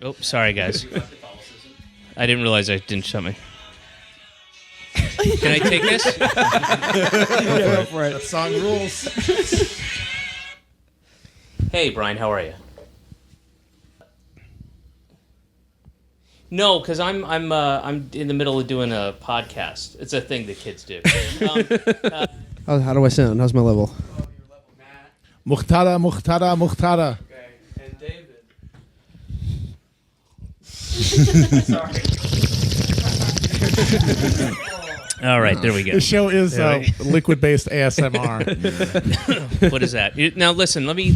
Oh, sorry, guys. I didn't realize I didn't shut me. Can I take this? Go for it. That song rules. Hey, Brian, how are you? No, because I'm in the middle of doing a podcast. It's a thing that kids do. How do I sound? How's my level? Muhtada. Okay, and David. Sorry. All right, there we go. The show is liquid-based ASMR. What is that? Now, listen. Let me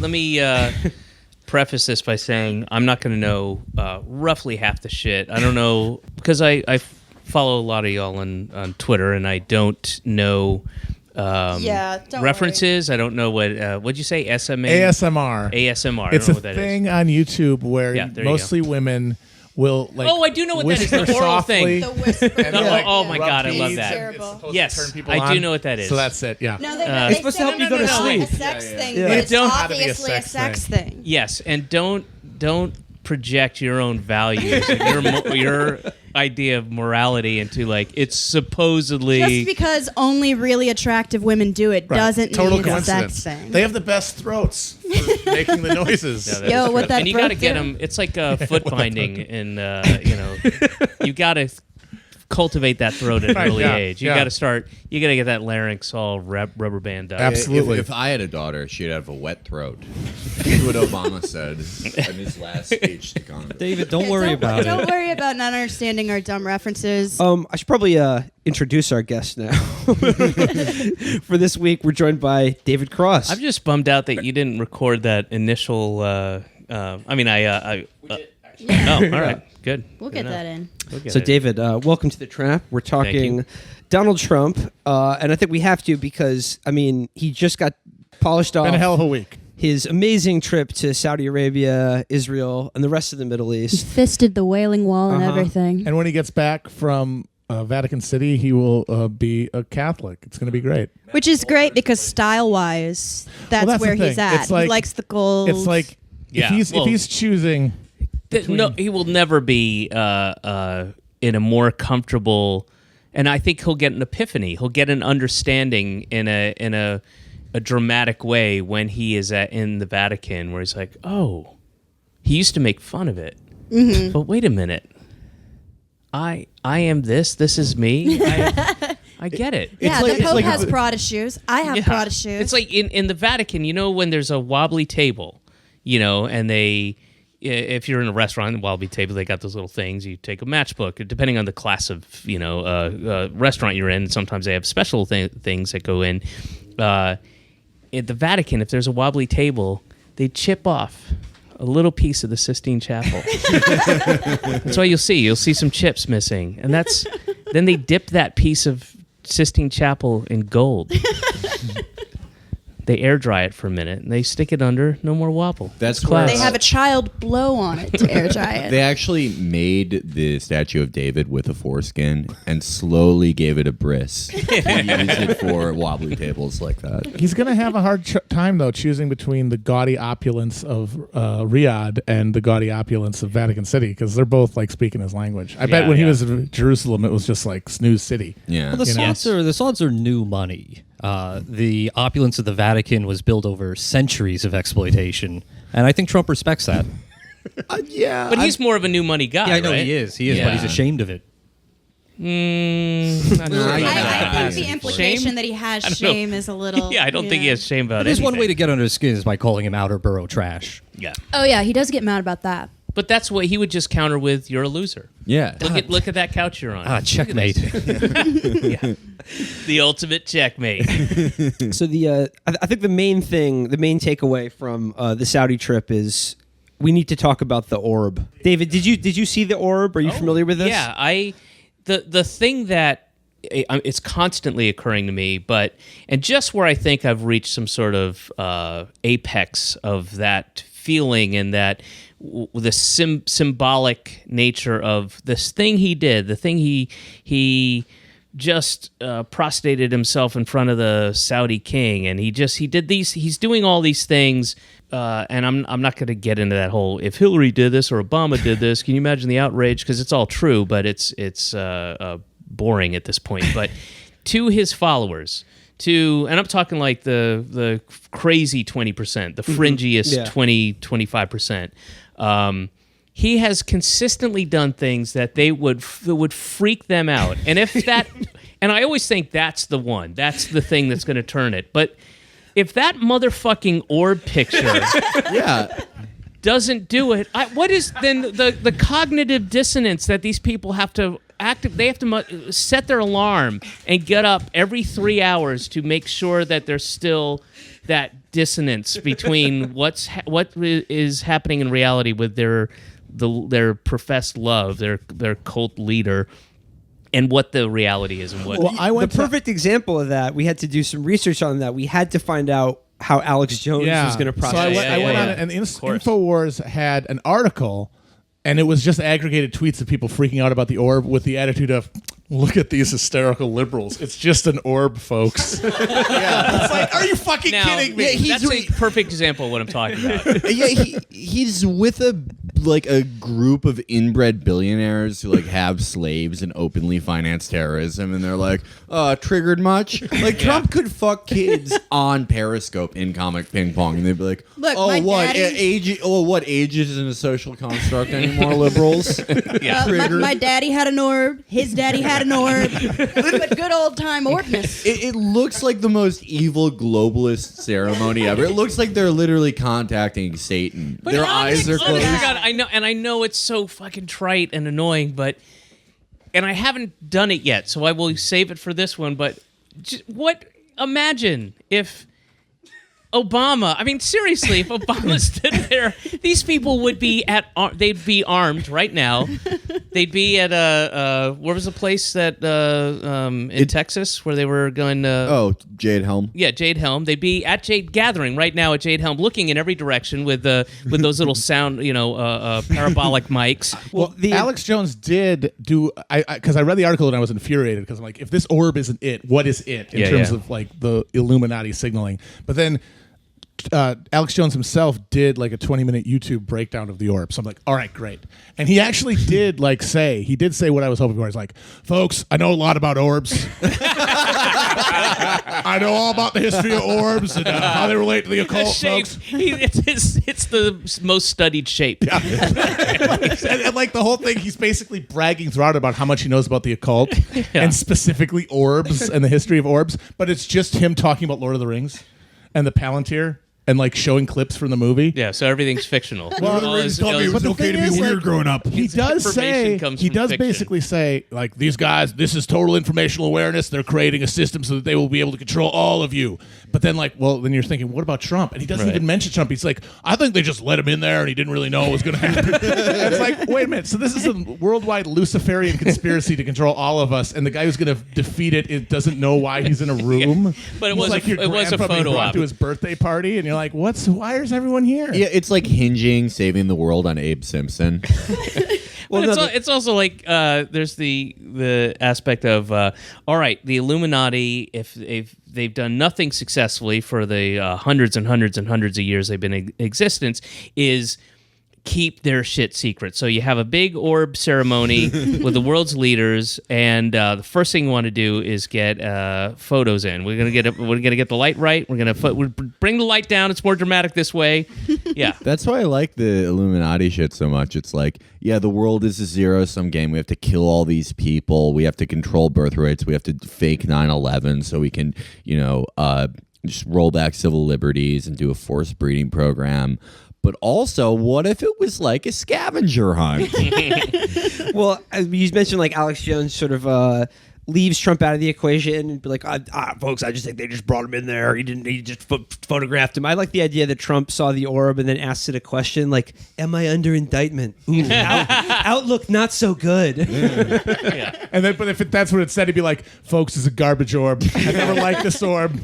preface this by saying I'm not going to know roughly half the shit. I don't know because I follow a lot of y'all on Twitter, and I don't know don't references. I don't know what'd you say? SMA? ASMR. ASMR. It's I don't know a what that thing on YouTube where Yeah, there you mostly women will like. Oh, I do know what that is. The whisper oral softly thing. The whisper. Oh my rub God, I love beads. that. Terrible. Yes, Turn people I do on. know what that is. So that's it. Yeah. No, It's supposed to help you go to sleep. A sex thing. Yeah. But it's Don't- obviously a sex thing. Yes, and don't project your own values and your idea of morality into like it's supposedly Just because only really attractive women do it Right. doesn't Total mean it's a coincidence. sex thing. They have the best throats for making the noises. Yeah, that Yo, is what true. that and you got to throat get do? them. It's like foot binding, and you got to cultivate that throat at an Right, early yeah, age. You yeah. got to start. You got to get that larynx all rubber band up. Absolutely. If I had a daughter, she'd have a wet throat. That's what Obama said in his last speech to Congress. David, don't worry about Don't it. worry about not understanding our dumb references. I should probably introduce our guest now. For this week, we're joined by David Cross. I'm just bummed out that you didn't record that initial. Oh, all right, good. We'll Good get enough. that in. We'll get So, it. David, welcome to the Trap. We're talking you. Donald Trump, and I think we have to because, I mean, he just got polished off Been a hell of a week. his amazing trip to Saudi Arabia, Israel, and the rest of the Middle He East. fisted the Wailing Wall and everything. And when he gets back from Vatican City, he will be a Catholic. It's going to be great. Which is great because style-wise, that's, that's the where he's thing. at. It's like- he likes the gold. It's like Yeah, if he's choosing. No, he will never be in a more comfortable, and I think he'll get an epiphany. He'll get an understanding in a dramatic way when he is in the Vatican, where he's like, "Oh, he used to make fun of it, but wait a minute, I am this. This is me. I get it." yeah, like- the Pope like- has Prada shoes. I have Prada shoes. It's like in the Vatican, when there's a wobbly table, and if you're in a restaurant, wobbly table, they got those little things. You take a matchbook, depending on the class of restaurant you're in. Sometimes they have special things that go in. At the Vatican, if there's a wobbly table, they chip off a little piece of the Sistine Chapel. That's why you'll see some chips missing, and then they dip that piece of Sistine Chapel in gold. They air dry it for a minute, and they stick it under. No more wobble. That's It's where class. they have a child blow on it to air dry it. They actually made the statue of David with a foreskin and slowly gave it a bris. And used it for wobbly tables like that. He's going to have a hard time, though, choosing between the gaudy opulence of Riyadh and the gaudy opulence of Vatican City, because they're both like speaking his language. I bet when he was in Jerusalem, it was just like snooze city. Yeah. Well, the Sauds are new money. The opulence of the Vatican was built over centuries of exploitation, and I think Trump respects that. Yeah. But he's more of a new money guy, Yeah, I know right? he is, but Yeah. he's ashamed of it. Not sure about I that. think the implication Shame? that he has I don't know. shame is a little. Yeah, I don't think he has shame about it. There's one way to get under his skin is by calling him outer borough trash. Yeah, Oh yeah, he does get mad about that. but that's what he would just counter with. You're a loser. Yeah. Look at that couch you're on. Checkmate. The ultimate checkmate. So I think the main takeaway from the Saudi trip is we need to talk about the orb. David, did you see the orb? Are you familiar with this? Yeah, the thing that it's constantly occurring to me, and just where I think I've reached some sort of apex of that feeling and that the symbolic nature of this thing he did, the thing he just prostrated himself in front of the Saudi king, and he's doing all these things. And I'm not going to get into that whole if Hillary did this or Obama did this. Can you imagine the outrage? Because it's all true, but it's boring at this point. But to his followers, and I'm talking like the crazy 20%, the fringiest 20-25%. He has consistently done things that would freak them out, and if that, and I always think that's the thing that's going to turn it, but. If that motherfucking orb picture doesn't do it, what is then the cognitive dissonance that these people have to they have to set their alarm and get up every 3 hours to make sure that there's still that dissonance between what is happening in reality with their professed love, their cult leader, and what the reality is, and what the perfect example of that. We had to do some research on that. We had to find out how Alex Jones was going to process. So I went on it, and Infowars had an article, and it was just aggregated tweets of people freaking out about the orb with the attitude of, "Look at these hysterical liberals. It's just an orb, folks." It's like, are you fucking kidding me? That's a perfect example of what I'm talking about. He's with a group of inbred billionaires who have slaves and openly finance terrorism, and they're like, triggered much? Trump could fuck kids on Periscope in comic ping pong, and they'd be like, Look, what age isn't a social construct anymore, liberals? My daddy had an orb. His daddy had an orb. But good old time orbness. It looks like the most evil globalist ceremony ever. It looks like they're literally contacting Satan. But their eyes are closed. God, I know it's so fucking trite and annoying, and I haven't done it yet, so I will save it for this one. But imagine if Obama, seriously, if Obama stood there, these people would be they'd be armed right now. They'd be at where was the place that in Texas where they were going to... Jade Helm. Yeah, Jade Helm. They'd be at Jade Gathering right now at Jade Helm, looking in every direction with those little sound, parabolic mics. Well, Alex Jones did do, because I read the article and I was infuriated, because I'm like, if this orb isn't it, what is it in terms of the Illuminati signaling? But then Alex Jones himself did a 20-minute YouTube breakdown of the orb. So I'm like, all right, great. And he actually did say what I was hoping for. He's like, folks, I know a lot about orbs. I know all about the history of orbs and how they relate to the occult, folks. It's the most studied shape. Yeah. and the whole thing, he's basically bragging throughout about how much he knows about the occult and specifically orbs and the history of orbs. But it's just him talking about Lord of the Rings and the Palantir. And showing clips from the movie. Yeah, so everything's fictional. Well, it was okay to be weird growing up. He does basically say, these guys, this is total informational awareness. They're creating a system so that they will be able to control all of you. But then, then you're thinking, what about Trump? And he doesn't even mention Trump. He's like, I think they just let him in there and he didn't really know what was going to happen. It's like, wait a minute. So this is a worldwide Luciferian conspiracy to control all of us, and the guy who's going to defeat it doesn't know why he's in a room. But it was a photo op to his birthday party, and you're like, why is everyone here? Yeah, it's like hinging saving the world on Abe Simpson. It's also there's the aspect of all right, the Illuminati, if they've done nothing successfully for the hundreds and hundreds and hundreds of years they've been in existence, is keep their shit secret. So you have a big orb ceremony with the world's leaders, and the first thing you want to do is get photos in. We're gonna get the light right. We're gonna bring the light down. It's more dramatic this way. Yeah, that's why I like the Illuminati shit so much. It's like, the world is a zero-sum game. We have to kill all these people. We have to control birth rates. We have to fake 9/11 so we can, just roll back civil liberties and do a forced breeding program. But also, what if it was like a scavenger hunt? Well, you mentioned Alex Jones sort of leaves Trump out of the equation and be like, folks, I just think they just brought him in there. He just photographed him. I like the idea that Trump saw the orb and then asked it a question like, am I under indictment? Ooh, outlook not so good. Yeah. And then, but if that's what it said, he'd be like, folks, it's a garbage orb. I never liked this orb.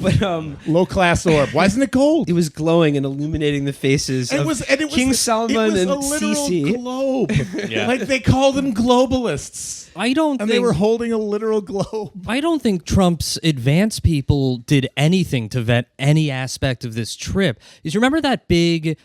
But Low class orb. Why isn't it gold? it was glowing and illuminating the faces of King Solomon and a literal Sisi. globe. Yeah. Like they call them globalists. And They were holding a literal globe. I don't think Trump's advance people did anything to vet any aspect of this trip. You remember that big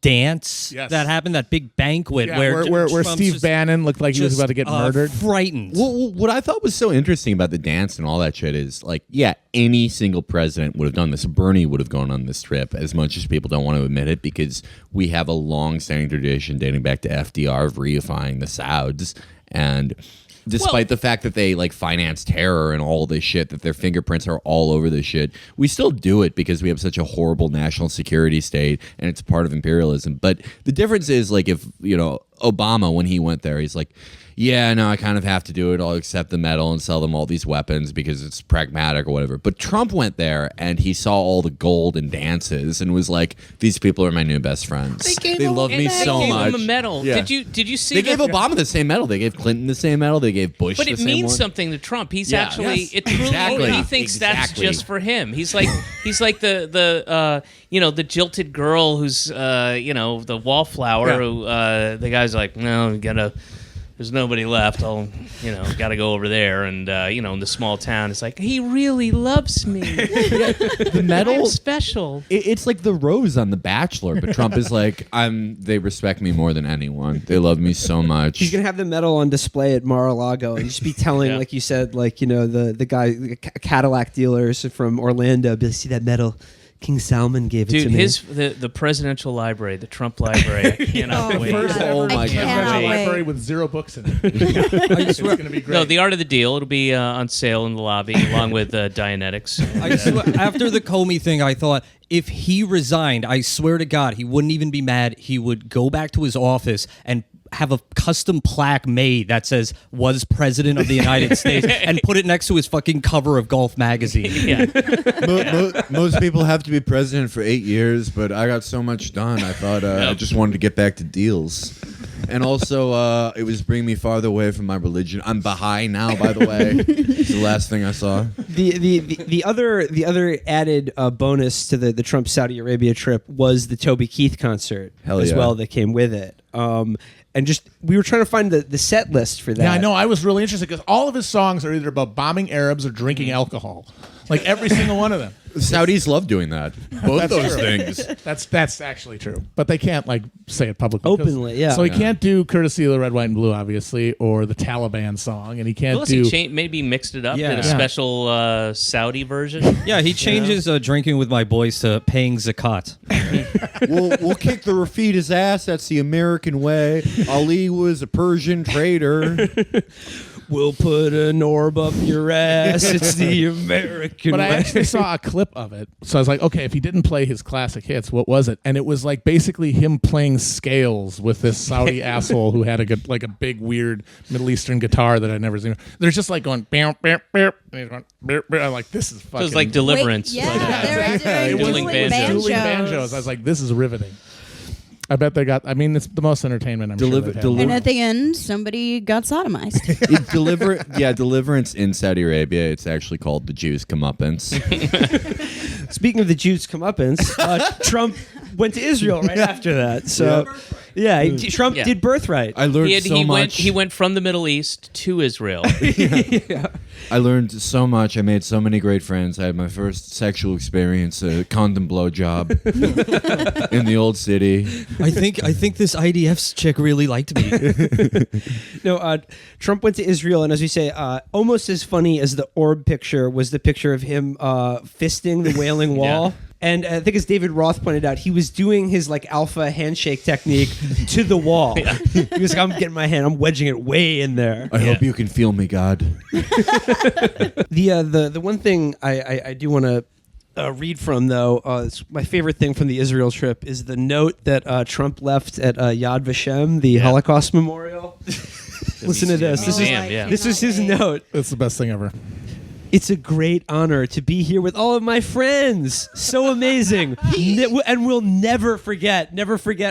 dance that happened, that big banquet where Trump's Steve just- Bannon looked like he was about to get murdered. Frightened. Well, what I thought was so interesting about the dance and all that shit is like, yeah, any single president would have done this. Bernie would have gone on this trip, as much as people don't want to admit it, because we have a long-standing tradition dating back to FDR of reifying the Sauds. And despite the fact that they like finance terror and all this shit, that their fingerprints are all over this shit, we still do it because we have such a horrible national security state and it's part of imperialism. But the difference is, like, if, you know, Obama, when he went there, he's like, yeah, no, I kind of have to do it. I'll accept the medal and sell them all these weapons because it's pragmatic or whatever. But Trump went there and he saw all the gold and dances and was like, these people are my new best friends. They love me so much. They gave him a medal. Yeah. Did you see? They gave Obama the same medal. They gave Clinton the same medal. They gave Bush But the it same means one. something to Trump. He's Yeah. actually Yes. it truly Exactly. he thinks that's Exactly. just for him. He's like the you know, the jilted girl who's you know, the wallflower who the guy's like, no, you gotta. There's nobody left. I'll, you know, got to go over there. And, you know, in the small town, it's like, he really loves me. The medal, I'm special. it's like the rose on The Bachelor, but Trump is like, they respect me more than anyone. They love me so much. He's gonna have the medal on display at Mar-a-Lago and just be telling, like you said, like, you know, the guy, the Cadillac dealers from Orlando, be like, see that medal? King Salman gave it to Dude, me. the presidential library, the Trump library, I cannot Oh, wait. God. Oh my I God. cannot wait. Library with 0 books in it. It's going to be great. No, The Art of the Deal. It'll be on sale in the lobby along with Dianetics. After the Comey thing, I thought if he resigned, I swear to God, he wouldn't even be mad. He would go back to his office and have a custom plaque made that says "was President of the United States" and put it next to his fucking cover of Golf magazine. Yeah. Most people have to be president for 8 years, but I got so much done. I thought I just wanted to get back to deals. And also, it was bringing me farther away from my religion. I'm Baha'i now, by the way. It's the last thing I saw. The other added bonus to the Trump Saudi Arabia trip was the Toby Keith concert Hell as yeah. well that came with it. And just we were trying to find the set list for that. Yeah, I know. I was really interested because all of his songs are either about bombing Arabs or drinking alcohol. Like every single one of them. Saudis love doing that. Both those things. That's actually true. But they can't like say it publicly. Openly, yeah. So he can't do Courtesy of the Red, White, and Blue, obviously, or the Taliban song, and he can't Unless do... he maybe mixed it up Yeah. in a Yeah. special Saudi version. Yeah, he changes drinking with my boys to paying zakat. We'll kick the Rafita's ass. That's the American way. Ali was a Persian trader. We'll put an orb up your ass. It's the American But I way. actually saw a clip of it. So I was like, okay, if he didn't play his classic hits, what was it? And it was like basically him playing scales with this Saudi asshole who had a big, weird Middle Eastern guitar that I'd never seen. They're just like going, bam, bam, bam. And he's going, bam, bam. I'm like, this is fucking... So it's like Deliverance. Wait, yeah, but, they're dueling dueling banjos. dueling banjos. I was like, this is riveting. I bet they got... I mean, it's the most entertainment I'm sure they've had. And at the end, somebody got sodomized. Deliverance in Saudi Arabia. It's actually called the Jews' Comeuppance. Speaking of the Jews' comeuppance, Trump went to Israel right after that. So, Trump Yeah. did Birthright. I learned he went from the Middle East to Israel. I learned so much. I made so many great friends. I had my first sexual experience, a condom blowjob in the old city. I think this IDF chick really liked me. No, Trump went to Israel, and as we say, almost as funny as the orb picture was the picture of him fisting the Wailing Wall. Yeah. And I think, as David Roth pointed out, he was doing his like alpha handshake technique to the wall. He was like, "I'm getting my hand, I'm wedging it way in there." I hope you can feel me, God. The one thing I do want to read from, though, it's my favorite thing from the Israel trip is the note that Trump left at Yad Vashem, the Holocaust Memorial. Listen to this. Museum, yeah. This is his note. It's the best thing ever. It's a great honor to be here with all of my friends. So amazing. And we'll never forget,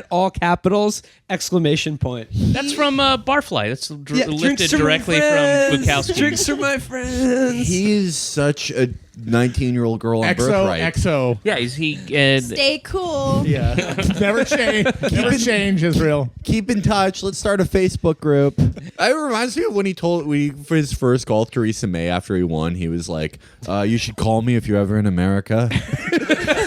all capitals, exclamation point. That's from Barfly. That's Drinks lifted for my directly from friends. Bukowski. Drinks for my friends. He is such a 19-year-old girl on Birthright. XO. Yeah, Stay cool. Yeah. Never change. Never change, Israel. Keep in touch. Let's start a Facebook group. It reminds me of when he told for his first call with Theresa May after he won. He was like, "You should call me if you're ever in America."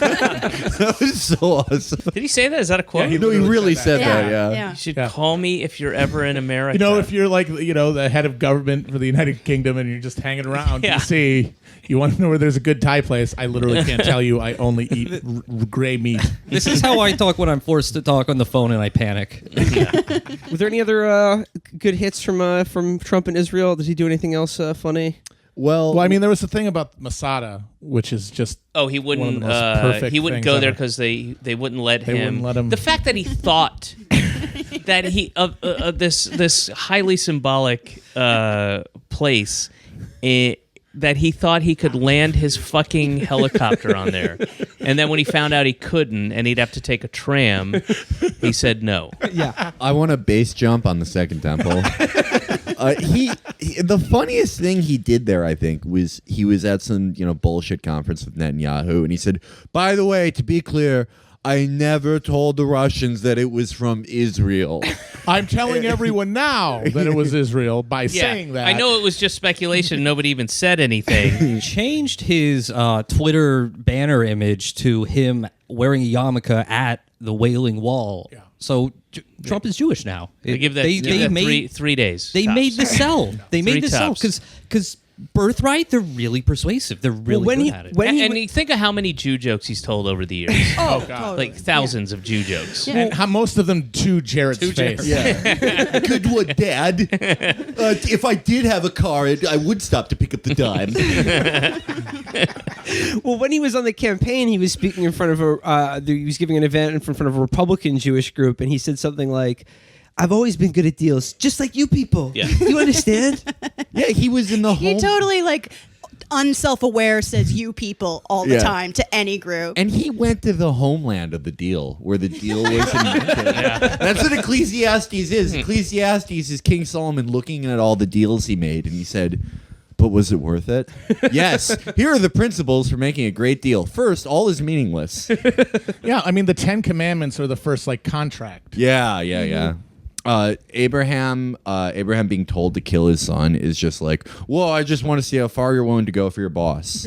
That was so awesome. Did he say that? Is that a quote? Yeah, No, he really said that. Yeah. Yeah. You should call me if you're ever in America. You know, if you're like, the head of government for the United Kingdom and you're just hanging around Yeah. DC, you want to know where there's a good Thai place, I literally can't tell you. I only eat gray meat. This is how I talk when I'm forced to talk on the phone and I panic. Were there any other good hits from Trump and Israel? Does he do anything else funny? Well, Well, I mean, there was the thing about Masada, which is just Oh, he one of wouldn't. the most perfect He wouldn't things go there ever. because they wouldn't let him. wouldn't let him. The fact that he thought that he this highly symbolic place, that he thought he could land his fucking helicopter on there, and then when he found out he couldn't, and he'd have to take a tram, he said no. Yeah. I want a base jump on the Second Temple. The funniest thing he did there, I think, was he was at some bullshit conference with Netanyahu, and he said, "By the way, to be clear, I never told the Russians that it was from Israel." I'm telling everyone now that it was Israel by Yeah, saying that. I know it was just speculation. Nobody even said anything. He changed his Twitter banner image to him wearing a yarmulke at the Wailing Wall. Yeah. So Trump is Jewish now. They give that made three days. They tops. made the sell. They made Three the sell tops. because Birthright, they're really persuasive. They're really when good he- at it. when- And you think of how many Jew jokes he's told over the years. Oh, God. totally. Like thousands of Jew jokes. Yeah. And how most of them to Jared's face. Yeah. Good one, Dad. If I did have a car, I would stop to pick up the dime. Well, when he was on the campaign, he was speaking in front of he was giving an event in front of a Republican Jewish group, and he said something like, "I've always been good at deals, just like you people. Yeah. You understand?" Yeah, he was in the He home. totally unself-aware says you people all the Yeah. time to any group. And he went to the homeland of the deal, where the deal was invented. That's what Ecclesiastes is. Ecclesiastes is King Solomon looking at all the deals he made, and he said, "But was it worth it?" Yes. Here are the principles for making a great deal. First, all is meaningless. Yeah, I mean, the 10 Commandments are the first, contract. Yeah. Abraham being told to kill his son is just like, "Well, I just want to see how far you're willing to go for your boss."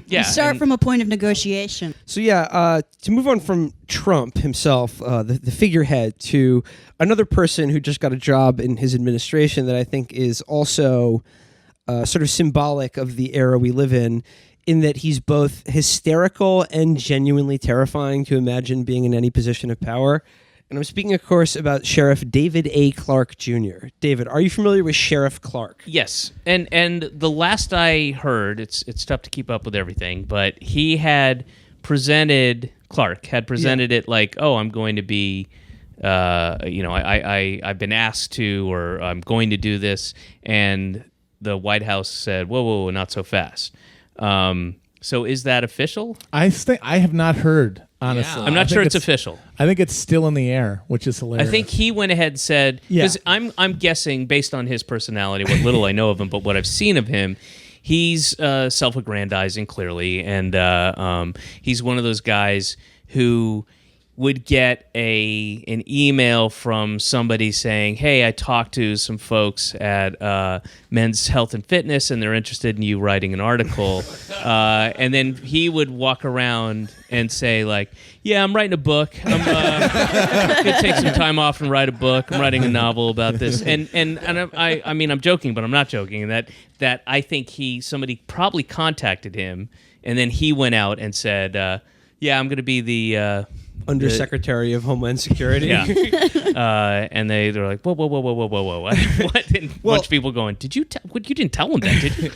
Yeah. Start from a point of negotiation. So to move on from Trump himself, the figurehead, to another person who just got a job in his administration that I think is also sort of symbolic of the era we live in that he's both hysterical and genuinely terrifying to imagine being in any position of power. And I'm speaking, of course, about Sheriff David A. Clark Jr. David, are you familiar with Sheriff Clark? Yes, and the last I heard, it's tough to keep up with everything, but he had presented it like, "Oh, I'm going to be, I've been asked to, or I'm going to do this," and the White House said, "Whoa, not so fast." So is that official? I have not heard, honestly. I'm not sure it's official. I think it's still in the air, which is hilarious. I think he went ahead and said, because I'm guessing based on his personality, what little I know of him, but what I've seen of him, he's self-aggrandizing clearly, and he's one of those guys who would get an email from somebody saying, "Hey, I talked to some folks at Men's Health and Fitness, and they're interested in you writing an article." And then he would walk around and say, like, "Yeah, I'm writing a book. I'm gonna take some time off and write a book. I'm writing a novel about this." And I mean, I'm joking, but I'm not joking. That I think somebody probably contacted him, and then he went out and said, "Yeah, I'm gonna be the." Undersecretary of Homeland Security. Yeah. And they're like, whoa. What? And a bunch of people going, you didn't tell him that, did you?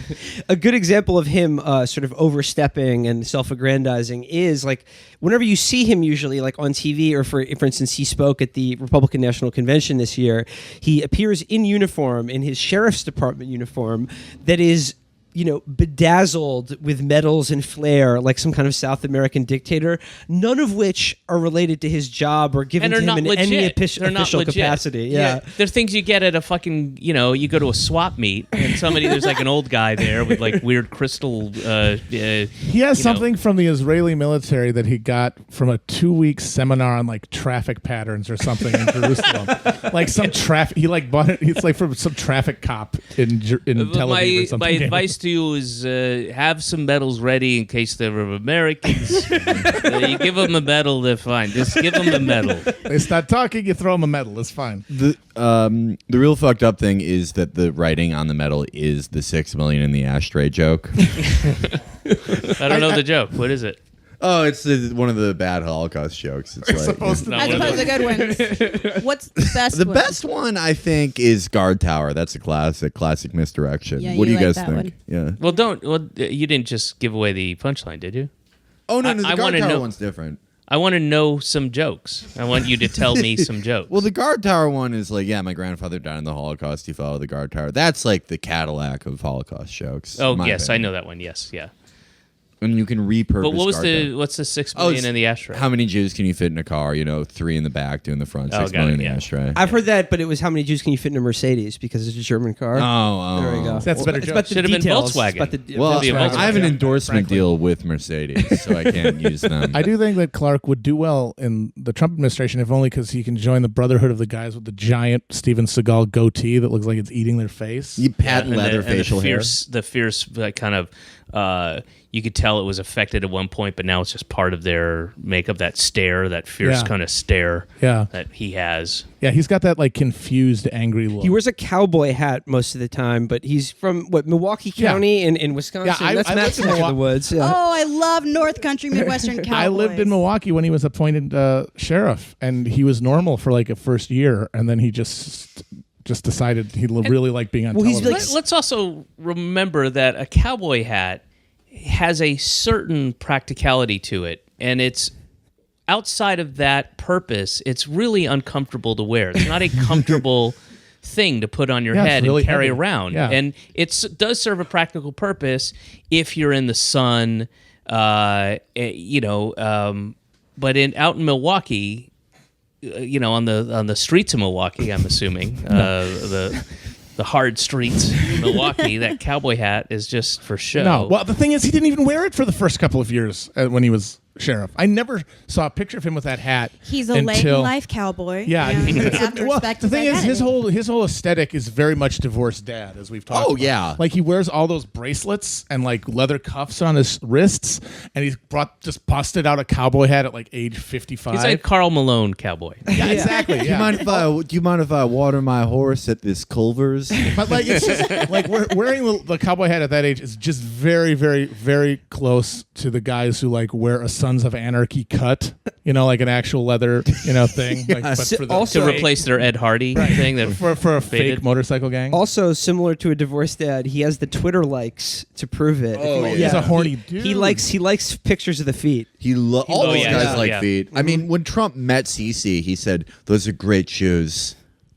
A good example of him sort of overstepping and self-aggrandizing is like whenever you see him usually like on TV, or for instance, he spoke at the Republican National Convention this year, he appears in uniform, in his sheriff's department uniform that is bedazzled with medals and flair like some kind of South American dictator, none of which are related to his job or given to him in any official capacity. Yeah. There's things you get at a fucking, you go to a swap meet and there's like an old guy there with like weird crystal. He has something from the Israeli military that he got from a 2-week seminar on like traffic patterns or something in Jerusalem. Like some traffic, he like bought it. It's like from some traffic cop in Tel Aviv or something. My advice to you is have some medals ready in case they're Americans. You give them a medal, they're fine. Just give them the medal. They start talking, you throw them a medal. It's fine. The real fucked up thing is that the writing on the medal is the 6 million in the ashtray joke. I don't know the joke. What is it? Oh, it's one of the bad Holocaust jokes. It's like, supposed to I suppose the good ones. What's the best the one? best one, I think, is Guard Tower. That's a classic misdirection. Yeah, what do you you like guys that think? one. Yeah. Well, you didn't just give away the punchline, did you? Oh no, I the Guard wanna Tower know- one's different. I want to know some jokes. I want you to tell me some jokes. Well, the Guard Tower one is like, my grandfather died in the Holocaust. He fell out of the Guard Tower. That's like the Cadillac of Holocaust jokes. oh in my yes, I opinion. know that one. Yes, yeah. And you can repurpose. But what was Guard Tower. what's the 6 Oh, million it's in the ashtray? How many Jews can you fit in a car? 3 in the back, 2 in the front, 6 got million it, in the yeah. ashtray. I've heard that, but it was how many Jews can you fit in a Mercedes because it's a German car. Oh, There we go. That's a better It's joke. about the Should have been details. Volkswagen. It's about the- Well, Be a Volkswagen. I have an Yeah, endorsement frankly. deal with Mercedes, so I can't use them. I do think that Clark would do well in the Trump administration, if only because he can join the brotherhood of the guys with the giant Steven Seagal goatee that looks like it's eating their face. You patent And leather the facial hair. the fierce kind of. You could tell it was affected at one point, but now it's just part of their makeup. That stare, that fierce Yeah. kind of stare Yeah. that he has. Yeah, he's got that like confused, angry look. He wears a cowboy hat most of the time, but he's from Milwaukee County in Wisconsin. Yeah, That's I Matt's lived in neck of the woods. Yeah. Oh, I love North Country Midwestern Cowboys. I lived in Milwaukee when he was appointed sheriff, and he was normal for like a first year, and then he just decided he really liked being on he's television. like- Let's also remember that a cowboy hat has a certain practicality to it, and it's outside of that purpose, it's really uncomfortable to wear. It's not a comfortable thing to put on your Yeah, it's head really and carry heavy. around. Yeah. And it does serve a practical purpose if you're in the sun, but out in Milwaukee, on the streets of Milwaukee, I'm assuming the hard streets of Milwaukee, that cowboy hat is just for show. No, well, the thing is, he didn't even wear it for the first couple of years when he was sheriff. I never saw a picture of him with that hat. He's a late in until, life cowboy. Yeah, You have to well, respect the thing his is, identity. his whole aesthetic is very much divorced dad, as we've talked. Oh, about. yeah. Like he wears all those bracelets and like leather cuffs on his wrists, and he's just busted out a cowboy hat at like age 55. He's like Carl Malone cowboy. yeah, exactly. Do you mind if I water my horse at this Culver's? But like it's just like wearing the cowboy hat at that age is just very, very, very close to the guys who like wear a Sons of Anarchy cut, like an actual leather, thing. Like, but for the Also- To replace their Ed Hardy thing that for a faded. fake motorcycle gang. Also, similar to a divorced dad, he has the Twitter likes to prove it. Oh, If He's a horny dude. He likes pictures of the feet. All Oh, those yeah, guys yeah, like yeah. feet. I mean, when Trump met Cece, he said, "Those are great shoes."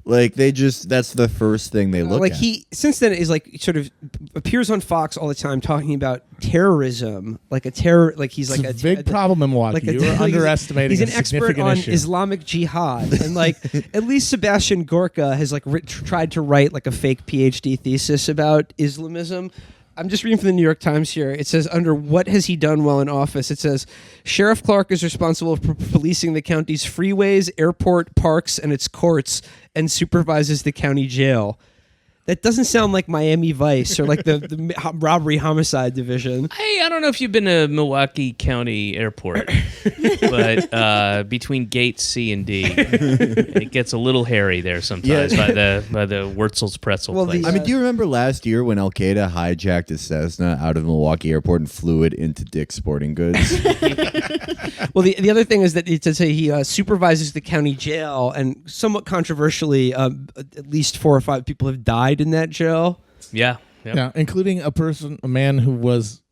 Like that's the first thing they look at. He since then is like sort of appears on Fox all the time talking about terrorism, like a terror, like he's It's like a big problem in Milwaukee. You are like underestimating. He's an a expert significant on issue. Islamic jihad, and like at least Sebastian Gorka has like tried to write like a fake PhD thesis about Islamism. I'm just reading from the New York Times here. It says, under what has he done while in office? It says, Sheriff Clark is responsible for policing the county's freeways, airport, parks, and its courts, and supervises the county jail. That doesn't sound like Miami Vice or like the robbery homicide division. I don't know if you've been to Milwaukee County Airport, but between gates C and D, it gets a little hairy there sometimes by the Wurzel's pretzel Well, place. the, I mean, do you remember last year when Al Qaeda hijacked a Cessna out of Milwaukee Airport and flew it into Dick's Sporting Goods? Well, the other thing is that it says he supervises the county jail, and somewhat controversially, at least 4 or 5 people have died in that jail. yeah. Yeah, including a man who was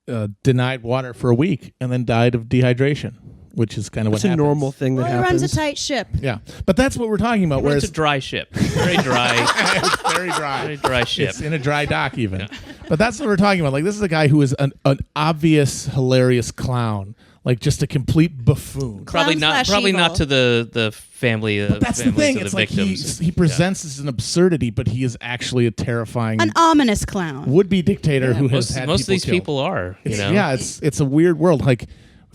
denied water for a week and then died of dehydration. which is kind of what It's a happens. normal thing that Well, he happens. runs a tight ship. Yeah, but that's what we're talking about. It's Whereas a dry ship. Very dry. it's very dry. Very dry ship. It's in a dry dock even. But that's what we're talking about. Like, this is a guy who is an obvious, hilarious clown. Like, just a complete buffoon. Probably not. Clown/evil. Probably not to the family. But that's the families thing. of It's the like victims. he presents as an absurdity, but he is actually a terrifying An ominous clown. would-be dictator who has most had most of these killed. people are. You It's, know. yeah, it's a weird world. Like,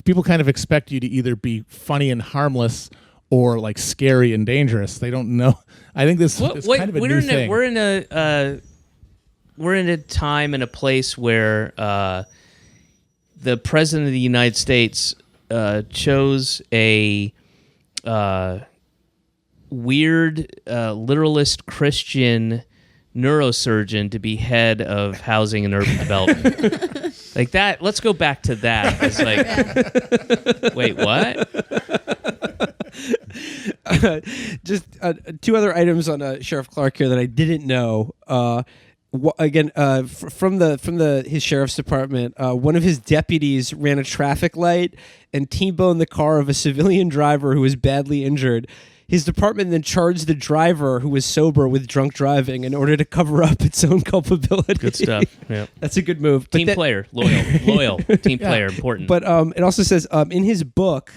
people kind of expect you to either be funny and harmless or like scary and dangerous. They don't know. I think this is kind of a new thing. We're in a time and a place where the president of the United States chose a weird literalist Christian neurosurgeon to be head of housing and urban development. Like that. Let's go back to that. It's like, wait, what? Just two other items on Sheriff Clark here that I didn't know. From his sheriff's department, one of his deputies ran a traffic light and T-boned the car of a civilian driver who was badly injured. His department then charged the driver, who was sober, with drunk driving in order to cover up its own culpability. Good stuff. Yeah. That's a good move. Team player, loyal. Team player, important. But it also says in his book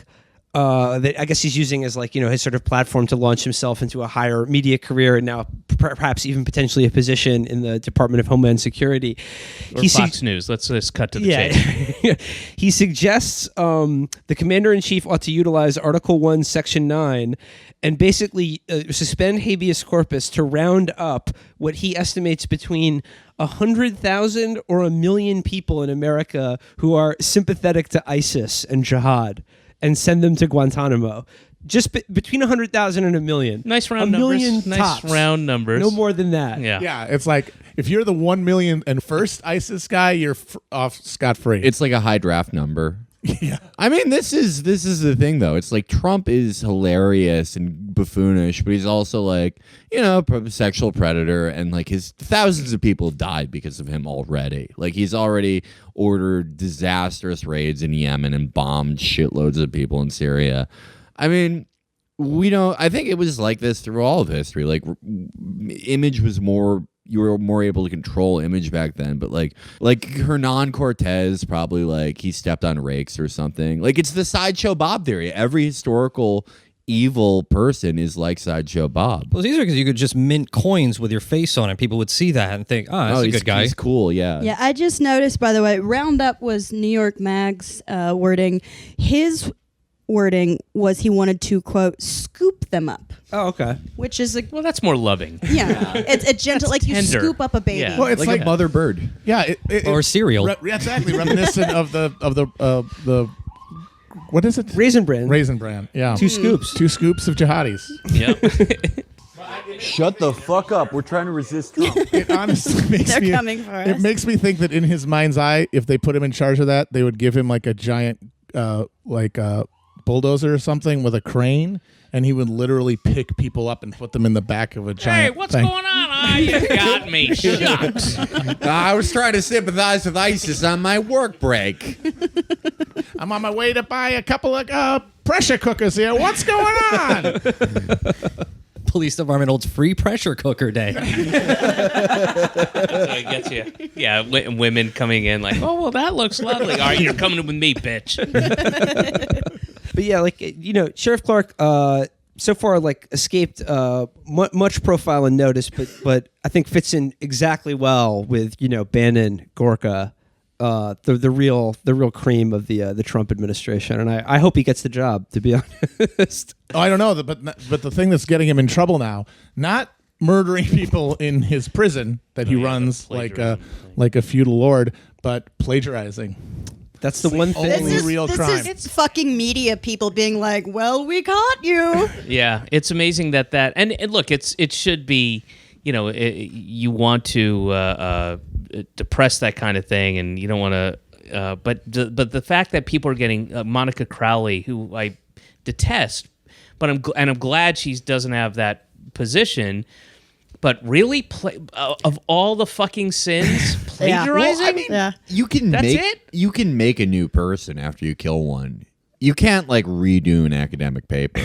that I guess he's using as like, his sort of platform to launch himself into a higher media career and now perhaps even potentially a position in the Department of Homeland Security. Or Fox News. Let's just cut to the chase. He suggests the commander-in-chief ought to utilize Article 1, Section 9 and basically suspend habeas corpus to round up what he estimates between 100,000 or 1 million people in America who are sympathetic to ISIS and jihad, and send them to Guantanamo. Just between 100,000 and 1 million. Nice round a million numbers. tops. Nice round numbers. No more than that. Yeah. Yeah, it's like if you're the 1 million and first ISIS guy, you're off scot-free. It's like a high draft number. Yeah. I mean, this is the thing, though. It's like Trump is hilarious and buffoonish, but he's also like, sexual predator, and like his thousands of people died because of him already. Like he's already ordered disastrous raids in Yemen and bombed shitloads of people in Syria. I mean, I think it was like this through all of history. Like image was you were more able to control image back then, but like Hernan Cortez, probably like he stepped on rakes or something. Like it's the Sideshow Bob theory. Every historical evil person is like Sideshow Bob. Well, it's easier because you could just mint coins with your face on it. People would see that and think, that's a good guy. He's cool, yeah. Yeah, I just noticed, by the way, Roundup was New York Mag's wording. His wording was he wanted to, quote, scoop them up. Oh, okay. Which is like, Well, that's more loving. yeah, it's a gentle, like you tender. scoop up a baby. Yeah. Well, it's like a mother bird. Yeah, Or cereal. Exactly, reminiscent of the what is it? Raisin Bran. Raisin Bran. Yeah, 2 scoops. 2 scoops of jihadis. Yep. Shut the fuck up. We're trying to resist Trump. It honestly makes They're me. coming for It us. makes me think that in his mind's eye, if they put him in charge of that, they would give him like a giant, bulldozer or something with a crane, and he would literally pick people up and put them in the back of a giant. Hey, what's thing. going on? You got me. Shucks. I was trying to sympathize with ISIS on my work break. I'm on my way to buy a couple of pressure cookers here. What's going on? Police department holds free pressure cooker day. So it gets you. Yeah, women coming in like, oh, well, that looks lovely. All right, you're coming with me, bitch. But yeah, Sheriff Clark so far escaped much profile and notice, but I think fits in exactly well with Bannon, Gorka, the real cream of the Trump administration, and I hope he gets the job, to be honest. Oh, I don't know, but the thing that's getting him in trouble now, not murdering people in his prison that he runs like a feudal lord, but plagiarizing. That's the one thing. Only real crime. It's fucking media people being like, well, we caught you. Yeah, it's amazing that and look, it should be, you want to depress that kind of thing, and you don't want to. But the fact that people are getting Monica Crowley, who I detest, but I'm glad she doesn't have that position. But really, of all the fucking sins, plagiarizing. Well, I mean, Yeah. you can That's make it? you can make a new person after you kill one. You can't like redo an academic paper.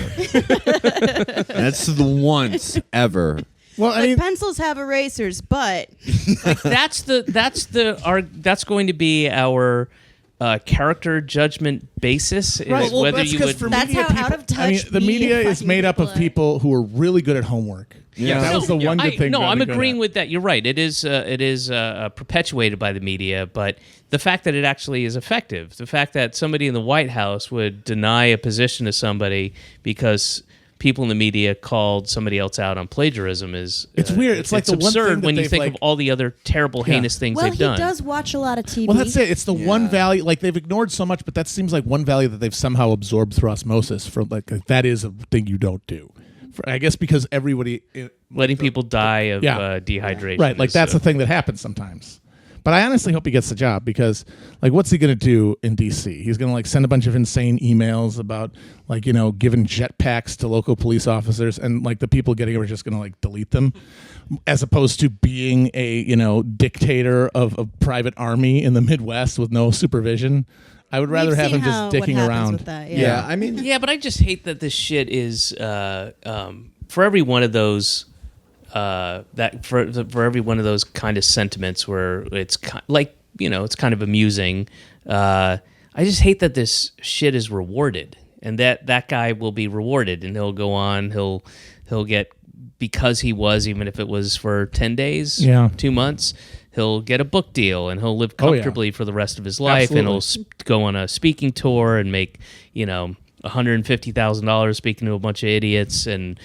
That's the once ever. Well, I mean, pencils have erasers, but that's going to be our character judgment basis. Is right. Well, whether that's you 'cause would. for That's media how people, out of touch I mean, the media is fucking made up of people are. people who are really good at homework. Yeah. That was the one good thing. No, about I'm the good agreeing at. with that. You're right. It is perpetuated by the media, but the fact that it actually is effective, the fact that somebody in the White House would deny a position to somebody because people in the media called somebody else out on plagiarism is It's weird. It's like the one thing absurd that when you they've, think like- of all the other terrible, heinous things well, they've he done. does watch a lot of TV. Well, that's it. It's the one value. Like they've ignored so much, but that seems like one value that they've somehow absorbed through osmosis. For like that is a thing you don't do. I guess because everybody Letting people die of Yeah. dehydration. right, like is, that's a thing that happens sometimes. But I honestly hope he gets the job because, like, what's he going to do in D.C.? He's going to like send a bunch of insane emails about, like, giving jetpacks to local police officers, and like the people getting it are just going to like delete them, as opposed to being a dictator of a private army in the Midwest with no supervision. I would rather have him just dicking around. With that, Yeah, I mean, Yeah, but I just hate that this shit is for every one of those for every one of those kind of sentiments where it's it's kind of amusing. I just hate that this shit is rewarded, and that guy will be rewarded, and he'll go on. He'll get, because he was, even if it was for 10 days, 2 months. He'll get a book deal, and he'll live comfortably for the rest of his life. Absolutely. And he'll go on a speaking tour and make $150,000 speaking to a bunch of idiots, and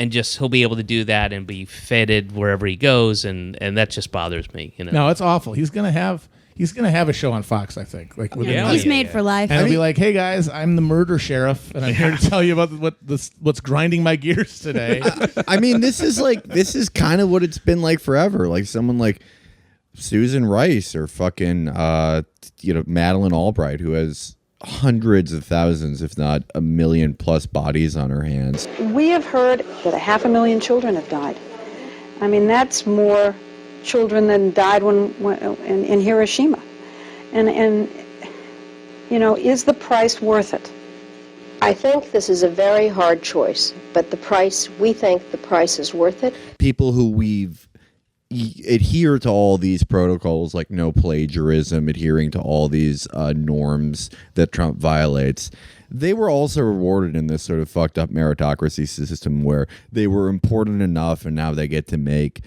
just he'll be able to do that and be feted wherever he goes, and that just bothers me. No, it's awful. He's gonna have a show on Fox, I think. Like within Yeah. He's Yeah, made yeah. for life. and he'll be like, "Hey guys, I'm the murder sheriff, and I'm here to tell you about what's grinding my gears today." I mean, this is kind of what it's been like forever. Like someone like Susan Rice or fucking Madeleine Albright, who has hundreds of thousands, if not 1 million plus bodies on her hands. We have heard that 500,000 children have died. I mean, that's more children than died when in Hiroshima. And is the price worth it? I think this is a very hard choice, but we think the price is worth it. People who adhere to all these protocols, like no plagiarism, adhering to all these norms that Trump violates, they were also rewarded in this sort of fucked up meritocracy system where they were important enough, and now they get to make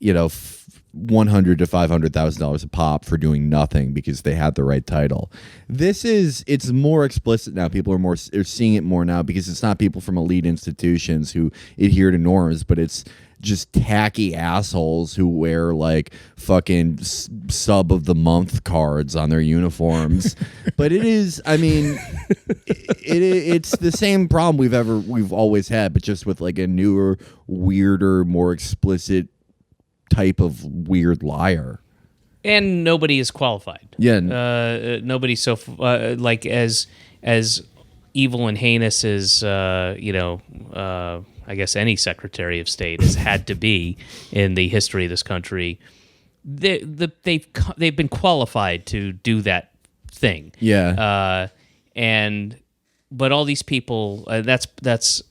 $100,000 to $500,000 a pop for doing nothing because they had the right title. It's more explicit now. People are seeing it more now because it's not people from elite institutions who adhere to norms, but it's just tacky assholes who wear like fucking sub of the month cards on their uniforms. But it is, I mean, it's the same problem we've always had, but just with like a newer, weirder, more explicit type of weird liar. And nobody is qualified. Yeah. Nobody's so like as evil and heinous as I guess any Secretary of State has had to be in the history of this country. They've been qualified to do that thing. Yeah. But all these people, that's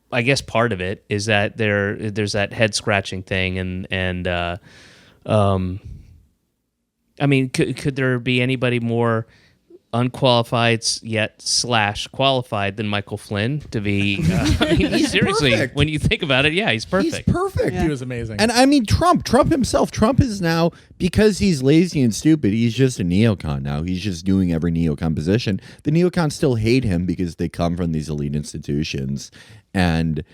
I guess part of it is that there's that head scratching thing, and I mean, could there be anybody more unqualified yet / qualified than Michael Flynn to be? I mean, seriously, perfect. when you think about it, yeah, he's perfect. He's perfect. He was amazing. And I mean, Trump himself, Trump is now, because he's lazy and stupid, he's just a neocon now. He's just doing every neocon position. The neocons still hate him because they come from these elite institutions, and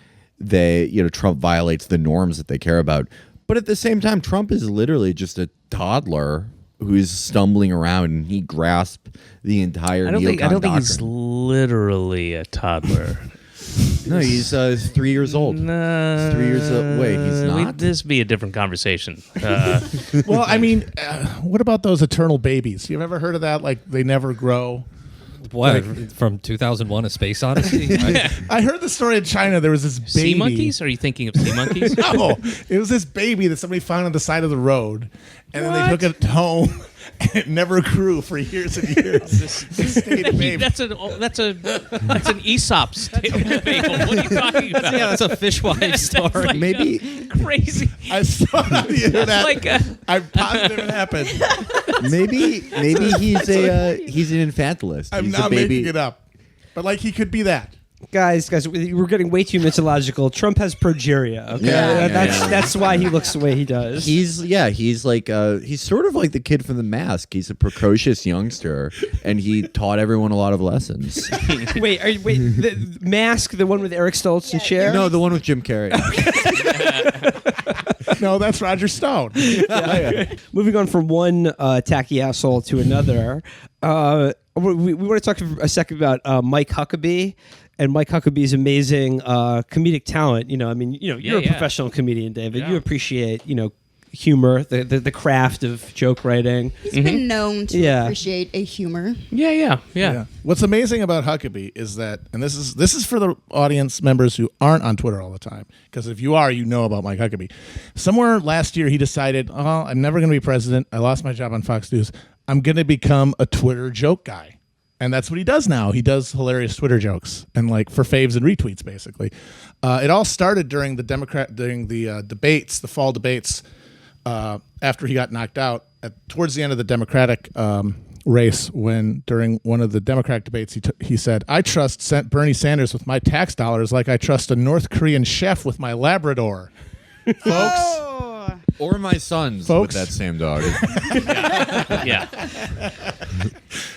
Trump violates the norms that they care about. But at the same time, Trump is literally just a toddler who's stumbling around, and he grasped the entire neocon I don't think he's doctrine. literally a toddler. No, he's 3 years old. No, 3 years old. Wait, he's not? This would be a different conversation. Well, I mean, what about those eternal babies? You've ever heard of that? Like they never grow. What, from 2001: A Space Odyssey? I heard the story in China. There was this baby. Sea monkeys? Are you thinking of sea monkeys? No, it was this baby that somebody found on the side of the road, and then they took it home, and it never grew for years and years. It stayed a baby. That's an Aesop fable. What are you talking about? Yeah, that's a fishwife story. Like Maybe- crazy. I saw it on the internet. like I'm positive it happened. Maybe he's an infantilist. I'm He's not a baby. making it up. But like he could be that. Guys, we're getting way too mythological. Trump has progeria. Okay, that's why he looks the way he does. He's sort of like the kid from The Mask. He's a precocious youngster, and he taught everyone a lot of lessons. wait, the Mask, the one with Eric Stoltz and Cher? No, the one with Jim Carrey. No, that's Roger Stone. Moving on from one tacky asshole to another, we want to talk for a second about Mike Huckabee. And Mike Huckabee's amazing comedic talent. You're a professional comedian, David. Yeah. You appreciate, humor, the craft of joke writing. He's been known to appreciate a humor. Yeah. What's amazing about Huckabee is that, and this is for the audience members who aren't on Twitter all the time, because if you are, you know about Mike Huckabee. Somewhere last year, he decided, I'm never going to be president. I lost my job on Fox News. I'm going to become a Twitter joke guy. And that's what he does now. He does hilarious Twitter jokes and for faves and retweets, basically. It all started during the debates, the fall debates, after he got knocked out towards the end of the Democratic race. When during one of the Democratic debates, he said, "I trust Bernie Sanders with my tax dollars like I trust a North Korean chef with my Labrador." Folks. Or my sons Folks. with that same dog. Yeah.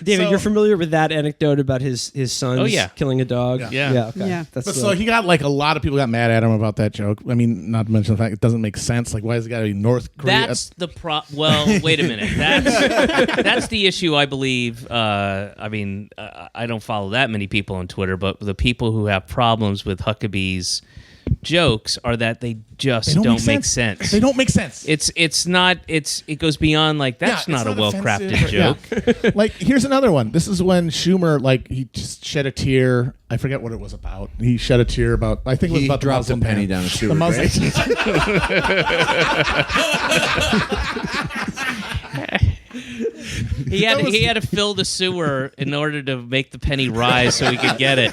David, you're familiar with that anecdote about his sons killing a dog? Yeah. Okay. Yeah. So he got a lot of people got mad at him about that joke. I mean, not to mention the fact it doesn't make sense. Why has it got to be North Korea? That's the Well, wait a minute. That's the issue, I believe. I don't follow that many people on Twitter, but the people who have problems with Huckabee's jokes are that they just don't make sense. They don't make sense. It goes beyond that's not a well-crafted joke. Here's another one. This is when Schumer he just shed a tear. I forget what it was about. He shed a tear about. I think it was about the dropped Muslim a penny ban. down a sewer. The Muslim. He had to fill the sewer in order to make the penny rise so he could get it.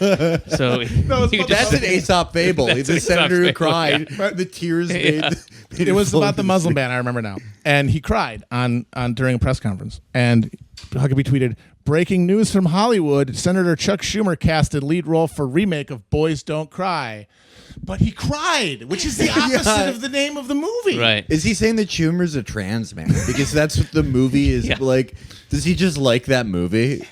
So That's an Aesop fable. That's The an Aesop senator who fable, cried. The tears made. It was about the Muslim ban. I remember now, and he cried on during a press conference. And Huckabee tweeted, "Breaking news from Hollywood: Senator Chuck Schumer casted lead role for remake of Boys Don't Cry." But he cried, which is the opposite of the name of the movie. right. Is he saying that Schumer's a trans man? Because that's what the movie is like. Does he just like that movie?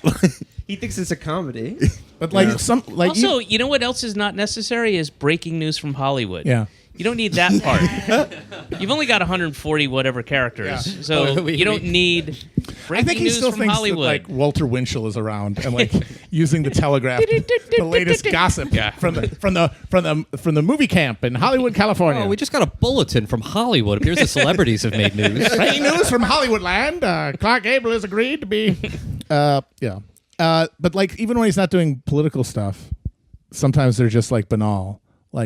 He thinks it's a comedy. But Also, you know what else is not necessary is breaking news from Hollywood. Yeah. You don't need that part. You've only got 140 whatever characters, so you don't need I think breaking he news still from thinks Hollywood. that Walter Winchell is around and using the Telegraph, the latest gossip from the movie camp in Hollywood, California. Oh, we just got a bulletin from Hollywood. It appears the celebrities have made news. Breaking news from Hollywoodland. Clark Gable has agreed to be. But even when he's not doing political stuff, sometimes they're just banal.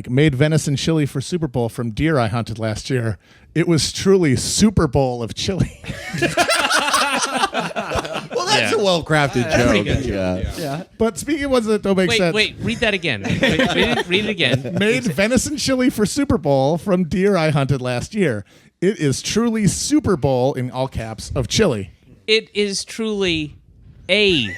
Made venison chili for Super Bowl from deer I hunted last year. It was truly Super Bowl of chili. Well, that's a well-crafted joke. Yeah. But speaking of ones that don't make sense. Wait, read that again. Read it again. Made venison chili for Super Bowl from deer I hunted last year. It is truly Super Bowl, in all caps, of chili. It is truly a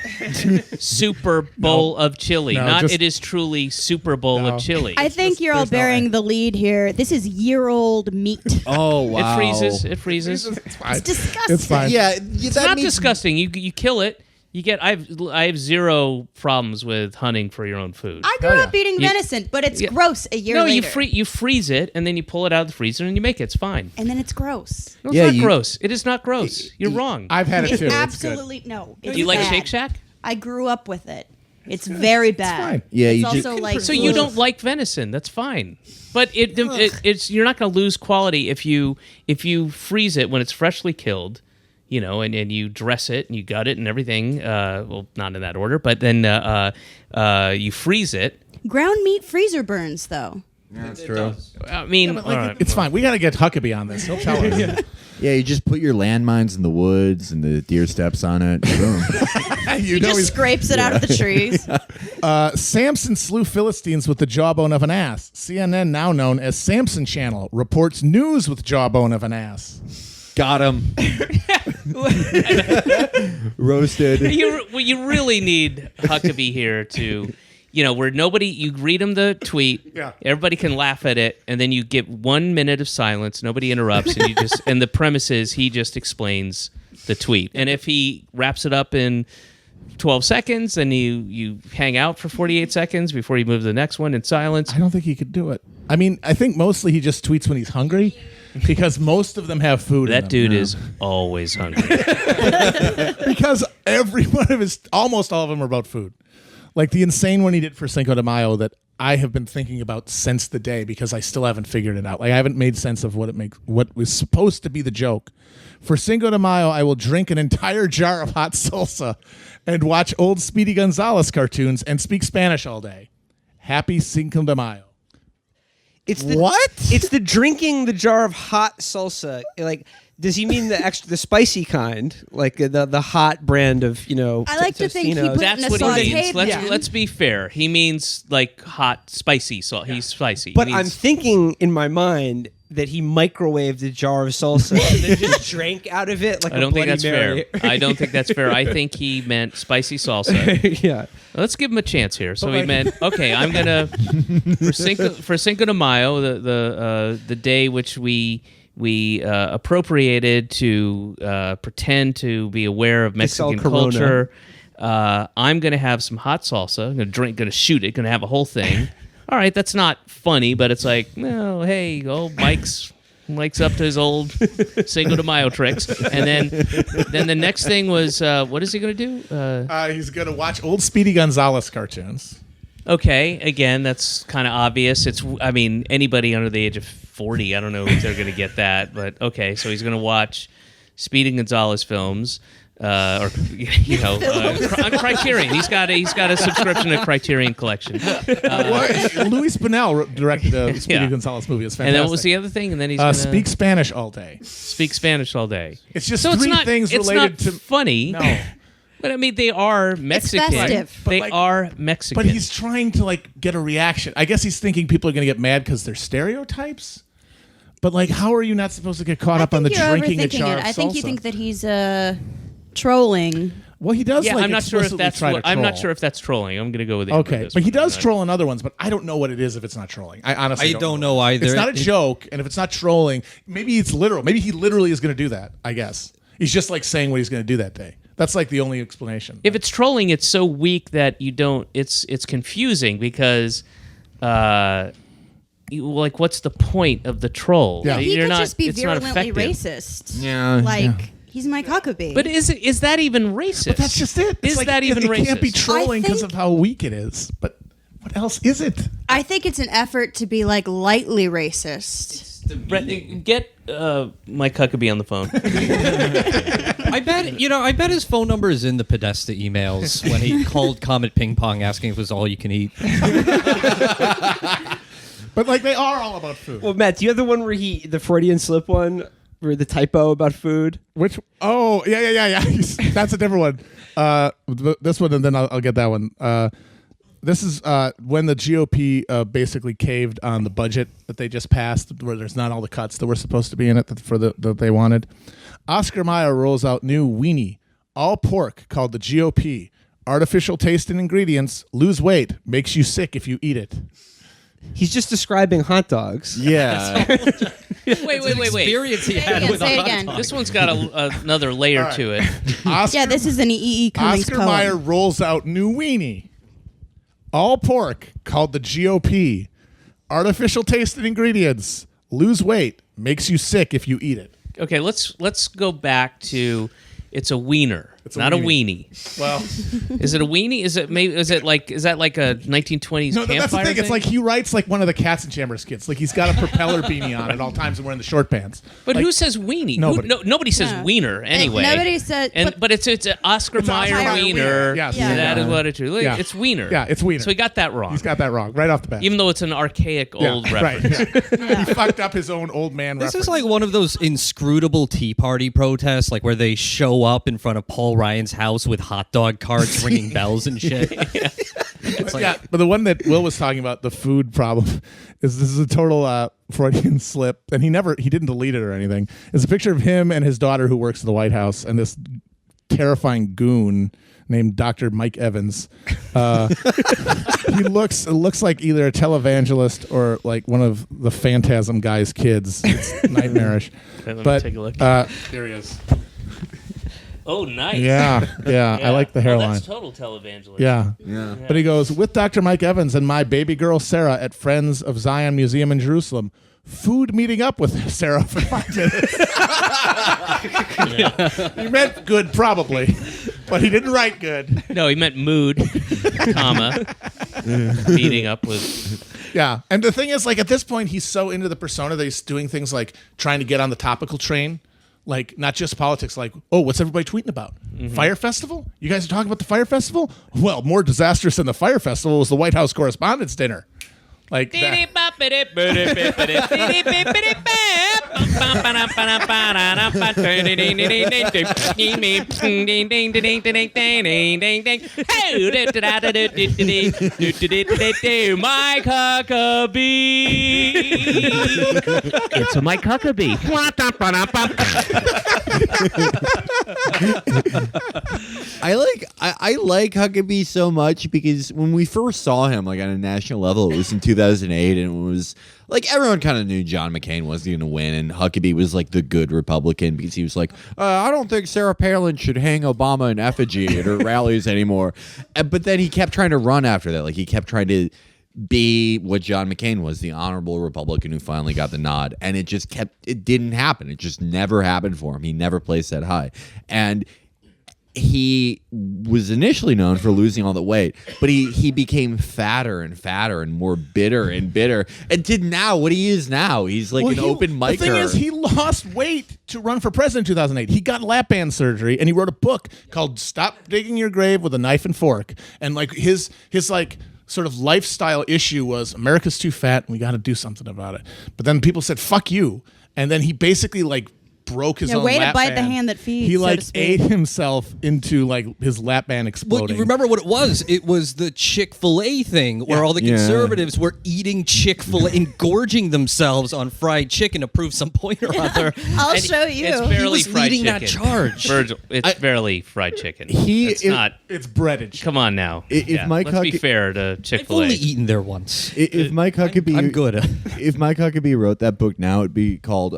Super Bowl of chili, it is truly Super Bowl of chili. I think you're all bearing the lead here. This is year-old meat. Oh, wow. It freezes. It's fine. It's disgusting. It's fine. Yeah, It's not disgusting. You kill it. You get. I have zero problems with hunting for your own food. I grew up eating venison, but it's gross a year later. You freeze it and then you pull it out of the freezer and you make it. It's fine. And then it's gross. No, it's not gross. It is not gross. You're wrong. I've had it It's too. absolutely no. It's Do you like bad. Shake Shack? I grew up with it. It's very bad. fine. Yeah, it's you also like So you don't like venison? That's fine. But it's you're not going to lose quality if you freeze it when it's freshly killed. And you dress it and you gut it and everything. Well, not in that order, but then you freeze it. ground meat freezer burns though. That's true. I mean, But, all right, it's well. fine. We got to get Huckabee on this. He'll tell us. Yeah, you just put your landmines in the woods and the deer steps on it. Boom. You He know just he's scrapes it out of the trees. Samson slew Philistines with the jawbone of an ass. CNN, now known as Samson Channel, reports news with jawbone of an ass. Got him. Roasted. You really need Huckabee here to, where you read him the tweet, Yeah. everybody can laugh at it, and then you get 1 minute of silence, nobody interrupts, and and the premise is he just explains the tweet. And if he wraps it up in 12 seconds, then you hang out for 48 seconds before you move to the next one in silence. I don't think he could do it. I mean, I think mostly he just tweets when he's hungry because most of them have food in That them. dude is always hungry. Because almost all of them are about food. Like the insane one he did for Cinco de Mayo that I have been thinking about since the day because I still haven't figured it out. Like I haven't made sense of what was supposed to be the joke. For Cinco de Mayo, I will drink an entire jar of hot salsa and watch old Speedy Gonzalez cartoons and speak Spanish all day. Happy Cinco de Mayo. It's the, What? It's the drinking the jar of hot salsa. Like, does he mean the spicy kind, like the hot brand of I like to think he Tostinos? put That's in a what he means. sauteed Let's, let's be fair. He means like hot, spicy salt. He's spicy. But He I'm means- thinking in my mind that he microwaved a jar of salsa and then just drank out of it like I don't a think Bloody that's Mary. fair. I don't think that's fair. I think he meant spicy salsa. Yeah. Let's give him a chance here. So he meant, okay, I'm gonna for Cinco de Mayo, the day which we appropriated to pretend to be aware of sell Mexican Corona. culture. I'm gonna have some hot salsa. I'm gonna shoot it. Gonna have a whole thing. All right, that's not funny, but it's like, no, hey, Mike's up to his old Cinco de Mayo tricks. And then the next thing was, what is he going to do? He's going to watch old Speedy Gonzalez cartoons. Okay, again, that's kind of obvious. Anybody under the age of 40, I don't know if they're going to get that. But okay, so he's going to watch Speedy Gonzalez films. On Criterion. He's got a subscription to Criterion Collection. Luis Buñuel directed a Speedy Yeah. Gonzalez movie. It's And fantastic. then what was the other thing? And then he's gonna Speak Spanish all day. speak Spanish all day. It's just So three things it's related not to funny. No. But I mean, they are Mexican. festive. But They like- are Mexican. But he's trying to get a reaction. I guess he's thinking people are going to get mad because they're stereotypes. But how are you not supposed to get caught up on the you're drinking a overthinking jar it. of I think you salsa? think that he's trolling. Well, he does. Yeah, I'm not sure if explicitly that's. try to I'm not troll. sure if that's trolling. I'm going to go with him. Okay, this but he one. does troll in other ones, but I don't know what it is if it's not trolling. I honestly I don't know either. It's not a It- joke, and if it's not trolling, maybe it's literal. Maybe he literally is going to do that, I guess. He's just saying what he's going to do that day. That's the only explanation. If it's trolling, it's so weak that you don't. It's confusing because, what's the point of the troll? Yeah. He You're could not, just be it's not virulently effective. racist. Yeah, Like he's Mike Huckabee. But is that even racist? But that's just it. Is that even it racist? can't be trolling because think- of how weak it is. But what else is it? I think it's an effort to be lightly racist. Brett, get Mike Huckabee on the phone. I bet his phone number is in the Podesta emails when he called Comet Ping Pong asking if it was all you can eat. But they are all about food. Well, Matt, do you have the one where the Freudian slip one, where the typo about food? Which? Oh, yeah. That's a different one. This one, and then I'll get that one. This is when the GOP basically caved on the budget that they just passed, where there's not all the cuts that were supposed to be in it that they wanted. Oscar Mayer rolls out new weenie, all pork, called the GOP. Artificial taste and ingredients, lose weight, makes you sick if you eat it. He's just describing hot dogs. Yeah. wait. Experience he Say it had again, with say it a hot again. dog. This one's got another layer to it. Oscar, Yeah, this is an E.E. Cummings Oscar poem. Mayer rolls out new weenie, all pork, called the GOP. Artificial taste and ingredients, lose weight, makes you sick if you eat it. Okay, let's go back to it's a wiener. It's not a weenie. Well, Is it a weenie? Is it maybe? Is that like a 1920s no, campfire that's the thing. thing? It's like he writes like one of the Katzenjammer skits. Like he's got a propeller beanie on at all times and wearing the short pants. But like, who says weenie? Nobody. Nobody says No. wiener anyway. Nobody said. But it's an Oscar Mayer Oscar wiener. Yes. Yeah. That is what it is. Yeah. It's wiener. Yeah, it's wiener. So he got that wrong. He's got that wrong right off the bat. Even though it's an archaic old right. reference. Yeah. He fucked up his own old man This reference. is like one of those inscrutable Tea Party protests, like where they show up in front of Paul Ryan's house with hot dog carts ringing bells and shit. It's like, yeah, but the one that Will was talking about, the food problem, this is a total Freudian slip, and he didn't delete it or anything. It's a picture of him and his daughter who works at the White House, and this terrifying goon named Dr. Mike Evans. He looks like either a televangelist or like one of the Phantasm guy's kids. It's nightmarish. Okay, let me But take a look. here he is. Oh, nice. Yeah, I like the hairline. Oh, that's total televangelist. Yeah. But he goes, with Dr. Mike Evans and my baby girl Sarah at Friends of Zion Museum in Jerusalem. Food meeting up with Sarah for 5 minutes. He meant good, probably, but he didn't write good. No, he meant mood, comma, meeting up with. Yeah. And the thing is, like, at this point, he's so into the persona that he's doing things like trying to get on the topical train. Like, not just politics, like, oh, what's everybody tweeting about? Fire Festival? You guys are talking about the Fire Festival? Well, more disastrous than the Fire Festival was the White House Correspondents' Dinner. Like that. Mike Huckabee. It's a Mike Huckabee. I like Huckabee so much because when we first saw him like on a national level, it was in 2008, and it was like everyone kind of knew John McCain wasn't going to win, and Huckabee was like the good Republican because he was like, I don't think Sarah Palin should hang Obama in effigy at her rallies anymore. But then he kept trying to run after that, like he kept trying to be what John McCain was, the honorable Republican who finally got the nod, and it didn't happen. It just never happened for him. He never placed that high, and he was initially known for losing all the weight, but he became fatter and fatter and more bitter and bitter, and did now what he is now. He's like an open micer. The thing is, he lost weight to run for president in 2008. He got lap band surgery, and he wrote a book called "Stop Digging Your Grave with a Knife and Fork." And like his like sort of lifestyle issue was America's too fat, and we got to do something about it. But then people said, "Fuck you," and then he basically like broke his own way to lap bite the band. hand that feeds, He so like to speak. ate himself into like his lap band well, exploding. you remember what it was? It was the Chick-fil-A thing where all the conservatives were eating Chick-fil-A, engorging themselves on fried chicken to prove some point or other. I'll And show you. It's barely He was fried leading chicken. that charge. Virgil, it's barely fried chicken. It's not. It's breadage. Come on now. If Mike let's be Huckabee- fair to I've Chick-fil-A. only eaten there once. If Mike Huckabee, I'm good. If Mike Huckabee wrote that book now, it'd be called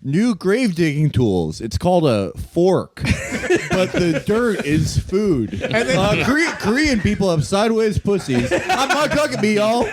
"New Grave Digging Tools." It's called a fork, but the dirt is food. Korean people have sideways pussies. I'm Mike Huckabee, y'all.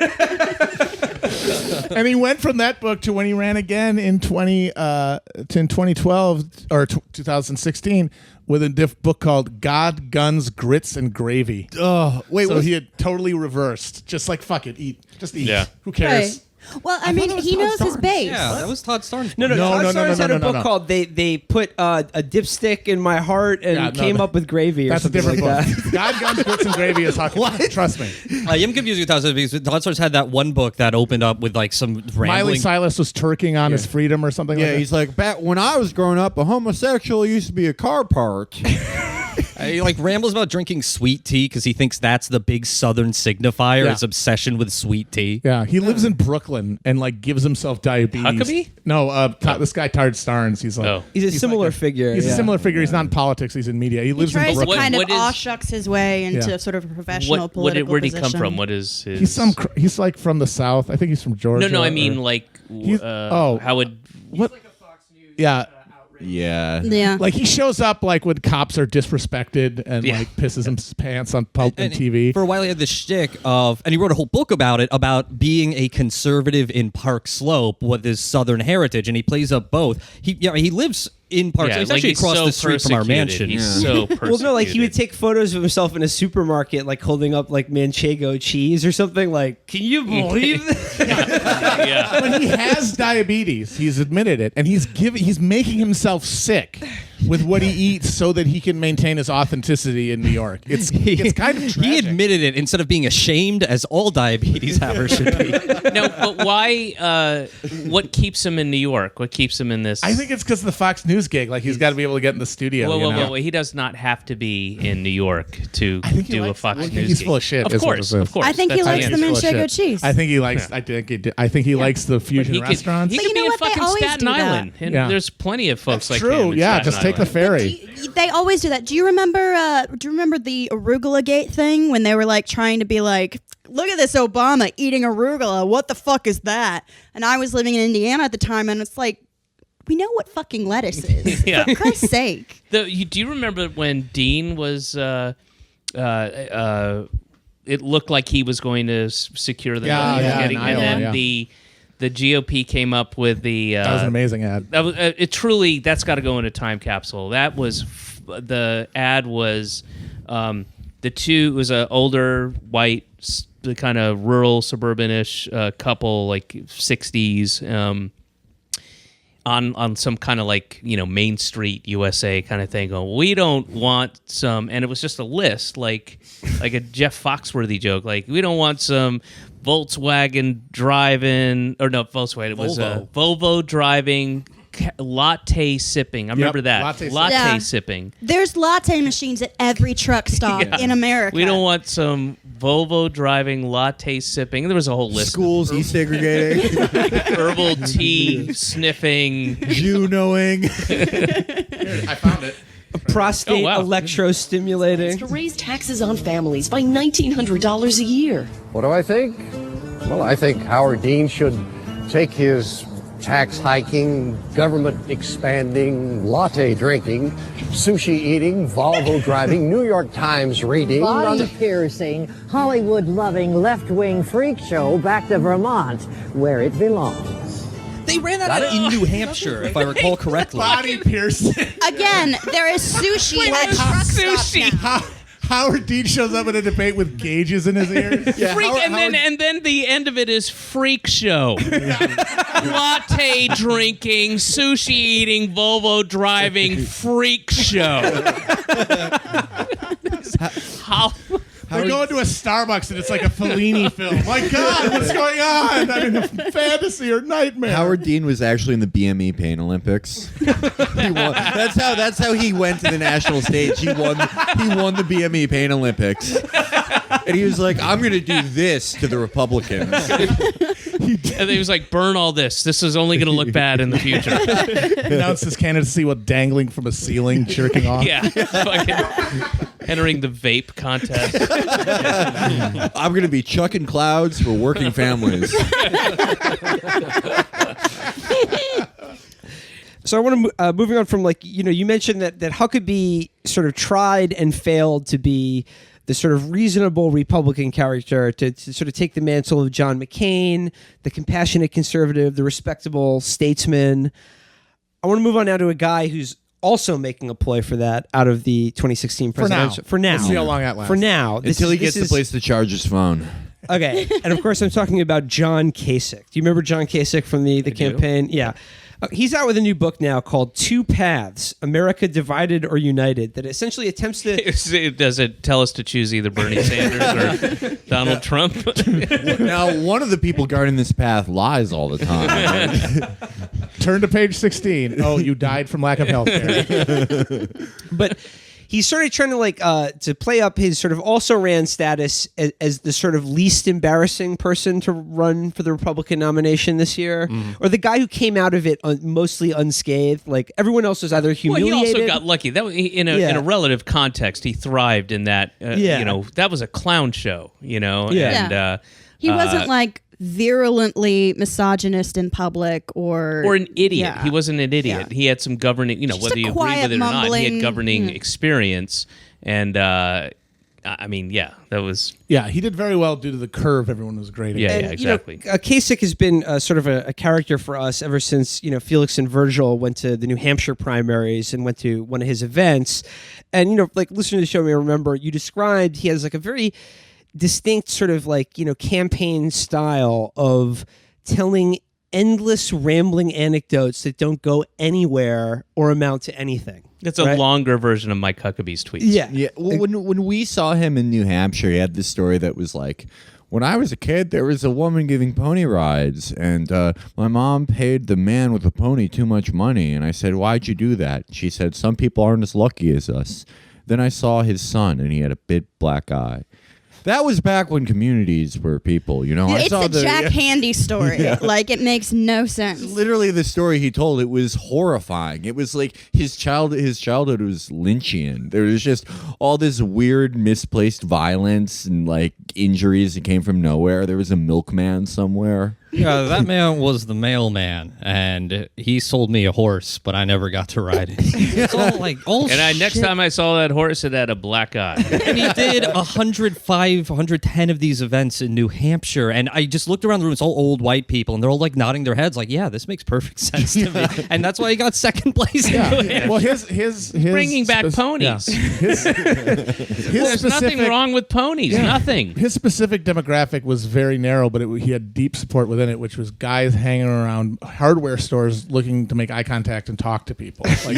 And he went from that book to when he ran again in 2012 or 2016 with a book called "God, Guns, Grits, and Gravy." Oh, wait, So what's- he had totally reversed, just like fuck it, just eat. Yeah. Who cares? Right. Well, I mean, he knows his base. Yeah, that was Todd Starnes. No, No, Todd no, no, Starnes no, had no, a no, book no. called "They put a dipstick in my heart and Yeah, no, came up with gravy" or That's a something different like book. that. God, Guns, Grits, and Gravy is Huckabee. Trust me. I am confused with Todd Starnes because Todd Starnes had that one book that opened up with like some Miley rambling. Cyrus was twerking on his freedom or something like Yeah, that. he's like, back when I was growing up, a homosexual used to be a car part. He like rambles about drinking sweet tea because he thinks that's the big Southern signifier. Yeah. His obsession with sweet tea. Yeah, he lives in Brooklyn and like gives himself diabetes. Huckabee? No, this guy Todd Starnes. He's like, Oh. He's a similar like figure. He's yeah. a similar figure. He's not in politics. He's in media. He He lives in tries to Brooklyn. kind of What is- aw shucks his way into Yeah. sort of a professional What political where'd he come position. from? What is his? He's like from the South. I think he's from Georgia. No, I mean or- like. He's- how would? what? Yeah, Yeah. Yeah. like he shows up like when cops are disrespected and Yeah. like pisses his pants on TV. For a while, he had this shtick of, and he wrote a whole book about it, about being a conservative in Park Slope with his Southern heritage, and he plays up both. He lives in Park City. It's actually he's across so the street from our persecuted. mansion. He's so persecuted. Well, no, like he would take photos of himself in a supermarket, like holding up like Manchego cheese or something. Like, can you believe this? yeah. But he has diabetes. He's admitted it, and he's making himself sick with what he eats so that he can maintain his authenticity in New York. It's kind of tragic. He admitted it instead of being ashamed, as all diabetes havers should be. No, but why? What keeps him in New York? What keeps him in this? I think it's because of the Fox News gig. Like he's got to be able to get in the studio. Whoa. He does not have to be in New York to do a Fox News gig. He's full of shit. Of course. I think he That's likes how the he is. Manchego cheese. I think he likes. I think he likes the fusion He restaurants. He But could you know be in what? They fucking always Staten do that. Island. And Yeah. there's plenty of folks like True. him in Yeah, Staten just take the Island. ferry. They always do that. Do you remember? Do you remember the arugula gate thing when they were like trying to be like, "Look at this Obama eating arugula. What the fuck is that?" And I was living in Indiana at the time, and it's like, we know what fucking lettuce is. Yeah. For Christ's sake. Do you remember when Dean was? It looked like he was going to secure the in and Iowa, then yeah. the GOP came up with the. That was an amazing ad. That was that's got to go in a time capsule. That was the ad was it was an older white the kind of rural suburban-ish couple like 60s on some kind of like Main Street USA kind of thing going, we don't want some, and it was just a list like a Jeff Foxworthy joke, like we don't want some Volkswagen driving, or no, Volkswagen, it was Volvo driving, latte sipping. I remember that. Latte Yeah. sipping. There's latte machines at every truck stop Yeah. in America. We don't want some Volvo driving, latte sipping. There was a whole list. Schools desegregating, Herbal tea sniffing. Junoing. I found it. Prostate wow. electrostimulating. To raise taxes on families by $1,900 a year. What do I think? Well, I think Howard Dean should take his tax hiking, government expanding, latte drinking, sushi eating, Volvo driving, New York Times reading. Body-piercing, Hollywood-loving, left-wing freak show back to Vermont, where it belongs. They ran that out in New Hampshire, if I recall correctly. Body piercing. Again, there is sushi at truck stops now. Howard Dean shows up in a debate with gauges in his ears. And then the end of it is freak show. Latte drinking, sushi eating, Volvo driving, freak show. We're going to a Starbucks and it's like a Fellini film. My God, what's going on? I'm in a fantasy or nightmare. Howard Dean was actually in the BME Pain Olympics. He won. That's how he went to the national stage. He won the BME Pain Olympics. And he was like, I'm going to do this to the Republicans. And he was like, burn all this. This is only going to look bad in the future. Announced his candidacy while dangling from a ceiling, jerking off. Yeah. Fucking entering the vape contest. I'm going to be chucking clouds for working families. So I want to moving on from you mentioned that Huckabee sort of tried and failed to be the sort of reasonable Republican character to sort of take the mantle of John McCain, the compassionate conservative, the respectable statesman. I want to move on now to a guy who's also making a ploy for that out of the 2016 presidential. For now. Let's see how long that lasts. For now. Until he gets the place to charge his phone. Okay. And of course, I'm talking about John Kasich. Do you remember John Kasich from the campaign? Yeah. He's out with a new book now called Two Paths, America Divided or United, that essentially attempts to... Does it tell us to choose either Bernie Sanders or Donald Trump? Now, one of the people guarding this path lies all the time. Turn to page 16. Oh, you died from lack of health care. But he's sort of trying to to play up his sort of also ran status as the sort of least embarrassing person to run for the Republican nomination this year, or the guy who came out of it mostly unscathed. Like everyone else was either humiliated. Well, he also got lucky. That was, in a relative context, he thrived in that. That was a clown show. And he wasn't virulently misogynist in public or an idiot. Yeah. He wasn't an idiot. Yeah. He had some governing, Just whether a you agree quiet with it or not, he mumbling- had governing experience, and I mean, yeah, that was Yeah, he did very well due to the curve everyone was grading. Yeah, And, exactly. Kasich has been sort of a character for us ever since Felix and Virgil went to the New Hampshire primaries and went to one of his events. And like listening to the show, I remember you described he has like a very distinct sort of like campaign style of telling endless rambling anecdotes that don't go anywhere or amount to anything. It's a longer version of Mike Huckabee's tweets. Yeah. Well, when we saw him in New Hampshire, he had this story that was like, when I was a kid, there was a woman giving pony rides, and my mom paid the man with the pony too much money. And I said, why'd you do that? She said, some people aren't as lucky as us. Then I saw his son, and he had a big black eye. That was back when communities were people, I It's saw a Jack Handy story. Yeah. Like, it makes no sense. Literally, the story he told, it was horrifying. It was like his childhood was Lynchian. There was just all this weird, misplaced violence and like injuries that came from nowhere. There was a milkman somewhere. Yeah, that man was the mailman, and he sold me a horse, but I never got to ride it. It's all like Next time I saw that horse, it had a black eye. And he did 105, 110 of these events in New Hampshire, and I just looked around the room. It's all old white people, and they're all like nodding their heads, like, "Yeah, this makes perfect sense to me." And that's why he got second place. Yeah. Well, his bringing back ponies. There's nothing wrong with ponies. Yeah. Nothing. His specific demographic was very narrow, but he had deep support within it, which was guys hanging around hardware stores looking to make eye contact and talk to people. Like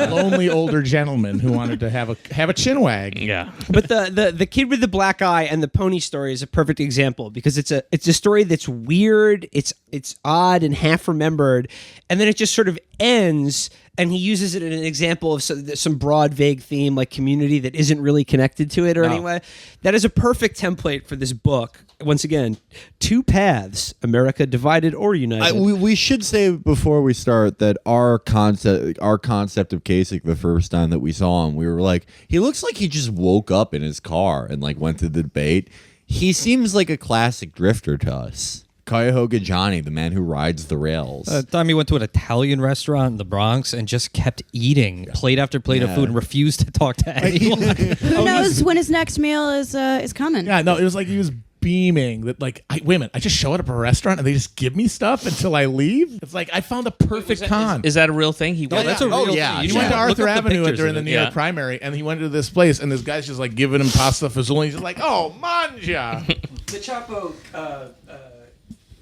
lonely older gentlemen who wanted to have a chin wag. Yeah. But the kid with the black eye and the pony story is a perfect example because it's a story that's weird, it's odd and half remembered, and then it just sort of ends. And he uses it as an example of some broad, vague theme like community that isn't really connected to it or anyway. That is a perfect template for this book. Once again, two paths: America divided or united. We should say before we start that our concept of Kasich the first time that we saw him, we were like, he looks like he just woke up in his car and like went to the debate. He seems like a classic drifter to us. Cuyahoga Johnny, the man who rides the rails. Time he went to an Italian restaurant in the Bronx and just kept eating plate after plate of food and refused to talk to anyone. Who knows when his next meal is coming? Yeah, no, it was like he was beaming that like, wait a minute, I just show up at a restaurant and they just give me stuff until I leave? It's like I found a perfect con. Is that a real thing? That's a real thing. He went to Arthur Avenue during the New York primary, and he went to this place, and this guy's just like giving him pasta fazool. He's just like, "Oh, manja." The Chapo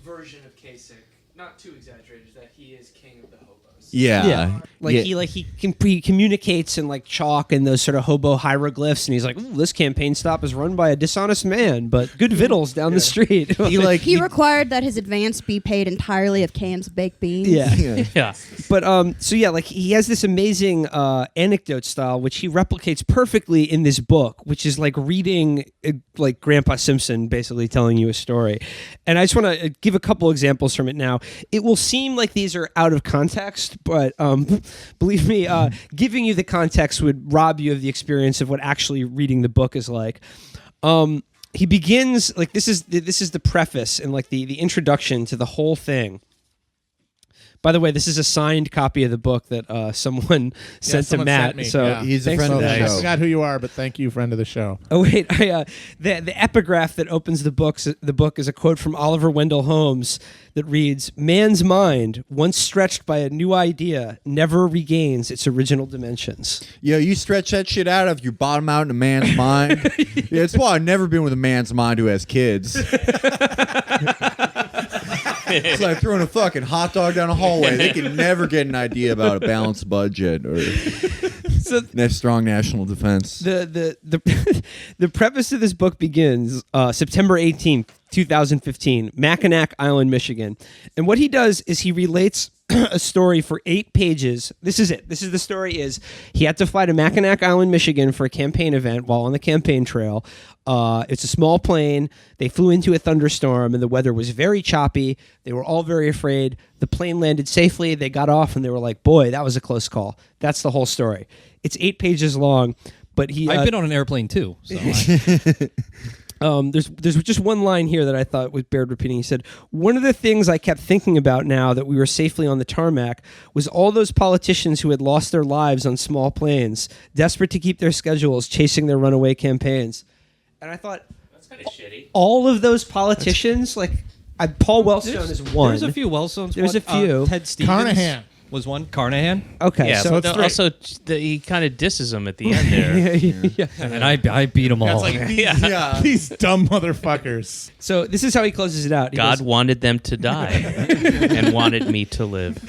version of Kasich, not too exaggerated, is that he is king of the hobos. Yeah. He communicates in like chalk and those sort of hobo hieroglyphs, and he's like, "Ooh, this campaign stop is run by a dishonest man, but good victuals down the street." He required that his advance be paid entirely of Cam's baked beans. Yeah. But he has this amazing anecdote style which he replicates perfectly in this book, which is like reading like Grandpa Simpson basically telling you a story. And I just want to give a couple examples from it now. It will seem like these are out of context, but believe me, giving you the context would rob you of the experience of what actually reading the book is like. He begins like this is the preface and like the introduction to the whole thing. By the way, this is a signed copy of the book that someone sent to Matt. Sent so he's a friend of the I show. forgot who you are, but thank you, friend of the show. Oh wait, the epigraph that opens the book is a quote from Oliver Wendell Holmes that reads, "Man's mind, once stretched by a new idea, never regains its original dimensions." Yeah, you stretch that shit out of you bottom out in a man's mind. Yeah, it's why I've never been with a man's mind who has kids. It's like throwing a fucking hot dog down a hallway. They can never get an idea about a balanced budget or strong national defense. The preface of this book begins September 18th, 2015, Mackinac Island, Michigan. And what he does is he relates a story for 8 pages. This is it. The story is he had to fly to Mackinac Island, Michigan for a campaign event while on the campaign trail. It's a small plane. They flew into a thunderstorm and the weather was very choppy. They were all very afraid. The plane landed safely. They got off and they were like, boy, that was a close call. That's the whole story. It's 8 pages long, but I've been on an airplane too. So There's just one line here that I thought was bared repeating. He said, "One of the things I kept thinking about now that we were safely on the tarmac was all those politicians who had lost their lives on small planes, desperate to keep their schedules, chasing their runaway campaigns." And I thought That's kind of shitty. all of those politicians, Paul Wellstone is one. There's a few Wellstones. There's a few. Ted Stevens Carnahan was one. Carnahan. Okay, Yeah, so but it's three. also he kind of disses him at the end there. Yeah. And I beat them all. these dumb motherfuckers. So this is how he closes it out. He God goes, wanted them to die and wanted me to live.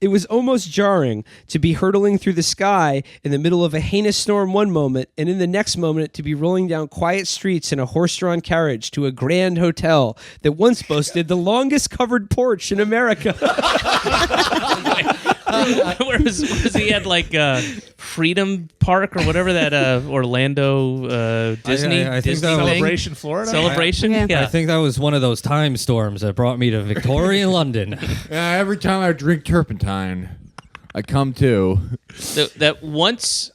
it was almost jarring to be hurtling through the sky in the middle of a heinous storm one moment, and in the next moment to be rolling down quiet streets in a horse-drawn carriage to a grand hotel that once boasted the longest covered porch in America. Where was he at Freedom Park or whatever that Orlando Disney I think Disney that was- thing? Celebration, Florida. Celebration? Yeah. I think that was one of those time storms that brought me to Victorian London. Every time I drink turpentine, I come to. That once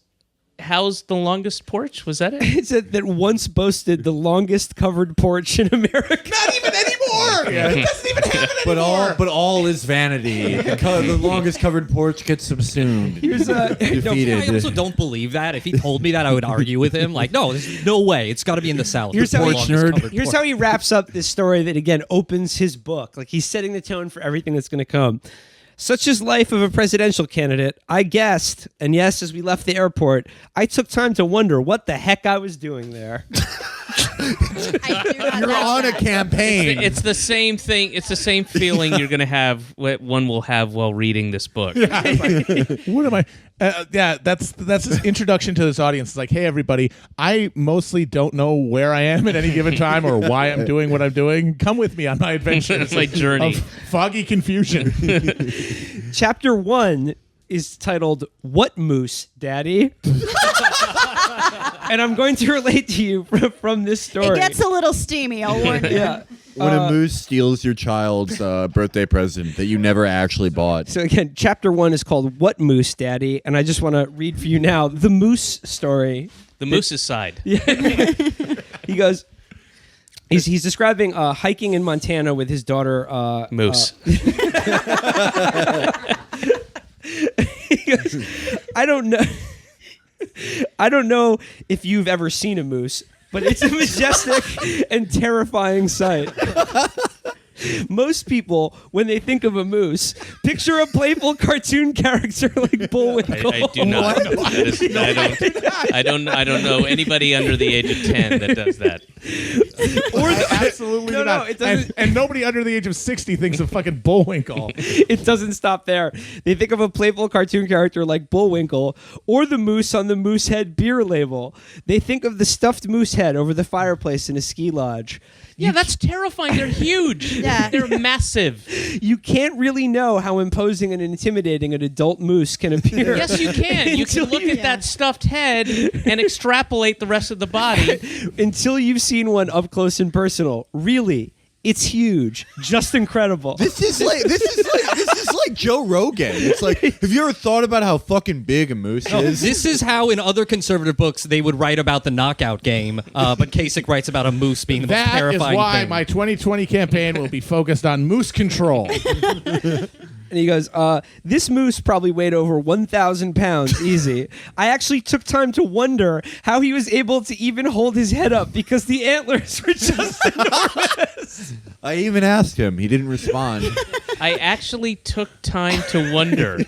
housed the longest porch? Was that it? It said that once boasted the longest covered porch in America. Not even anymore. It doesn't even happen anymore. But all is vanity. The longest covered porch gets subsumed. Here's defeated. I also don't believe that. If he told me that, I would argue with him. Like, no, there's no way. It's got to be in the South. Here's The how he- longest nerd. covered Here's porch. how he wraps up this story that, again, opens his book. Like, he's setting the tone for everything that's going to come. Such is life of a presidential candidate. I guessed, and yes, as we left the airport, I took time to wonder what the heck I was doing there. You're on a campaign. It's the same thing. It's the same feeling you're going to have, what one will have while reading this book. What am I? That's his introduction to this audience. It's like, hey, everybody, I mostly don't know where I am at any given time or why I'm doing what I'm doing. Come with me on my adventure. It's my journey. Of foggy confusion. Chapter 1 is titled, What Moose, Daddy? And I'm going to relate to you from this story. It gets a little steamy, I'll warn you. Yeah. When a moose steals your child's birthday present that you never actually bought. So again, chapter 1 is called What Moose, Daddy? And I just want to read for you now the moose story. The moose's side. He goes, he's describing hiking in Montana with his daughter. Moose. He goes, I don't know if you've ever seen a moose, but it's a majestic and terrifying sight. Most people, when they think of a moose, picture a playful cartoon character like Bullwinkle. I do not. I don't know anybody under the age of 10 that does that. Absolutely No, not. it doesn't- And nobody under the age of 60 thinks of fucking Bullwinkle. It doesn't stop there. They think of a playful cartoon character like Bullwinkle or the moose on the Moosehead beer label. They think of the stuffed moose head over the fireplace in a ski lodge. Yeah, that's terrifying. They're huge. Yeah. They're massive. You can't really know how imposing and intimidating an adult moose can appear. Yes, you can. You can look at that stuffed head and extrapolate the rest of the body. Until you've seen one up close and personal. Really, it's huge. Just incredible. This is like Joe Rogan. It's like, have you ever thought about how fucking big a moose is? This is how in other conservative books they would write about the knockout game, but Kasich writes about a moose being the most That is terrifying why thing. my 2020 campaign will be focused on moose control. And he goes, this moose probably weighed over 1,000 pounds, easy. I actually took time to wonder how he was able to even hold his head up because the antlers were just enormous. I even asked him. He didn't respond. I actually took time to wonder.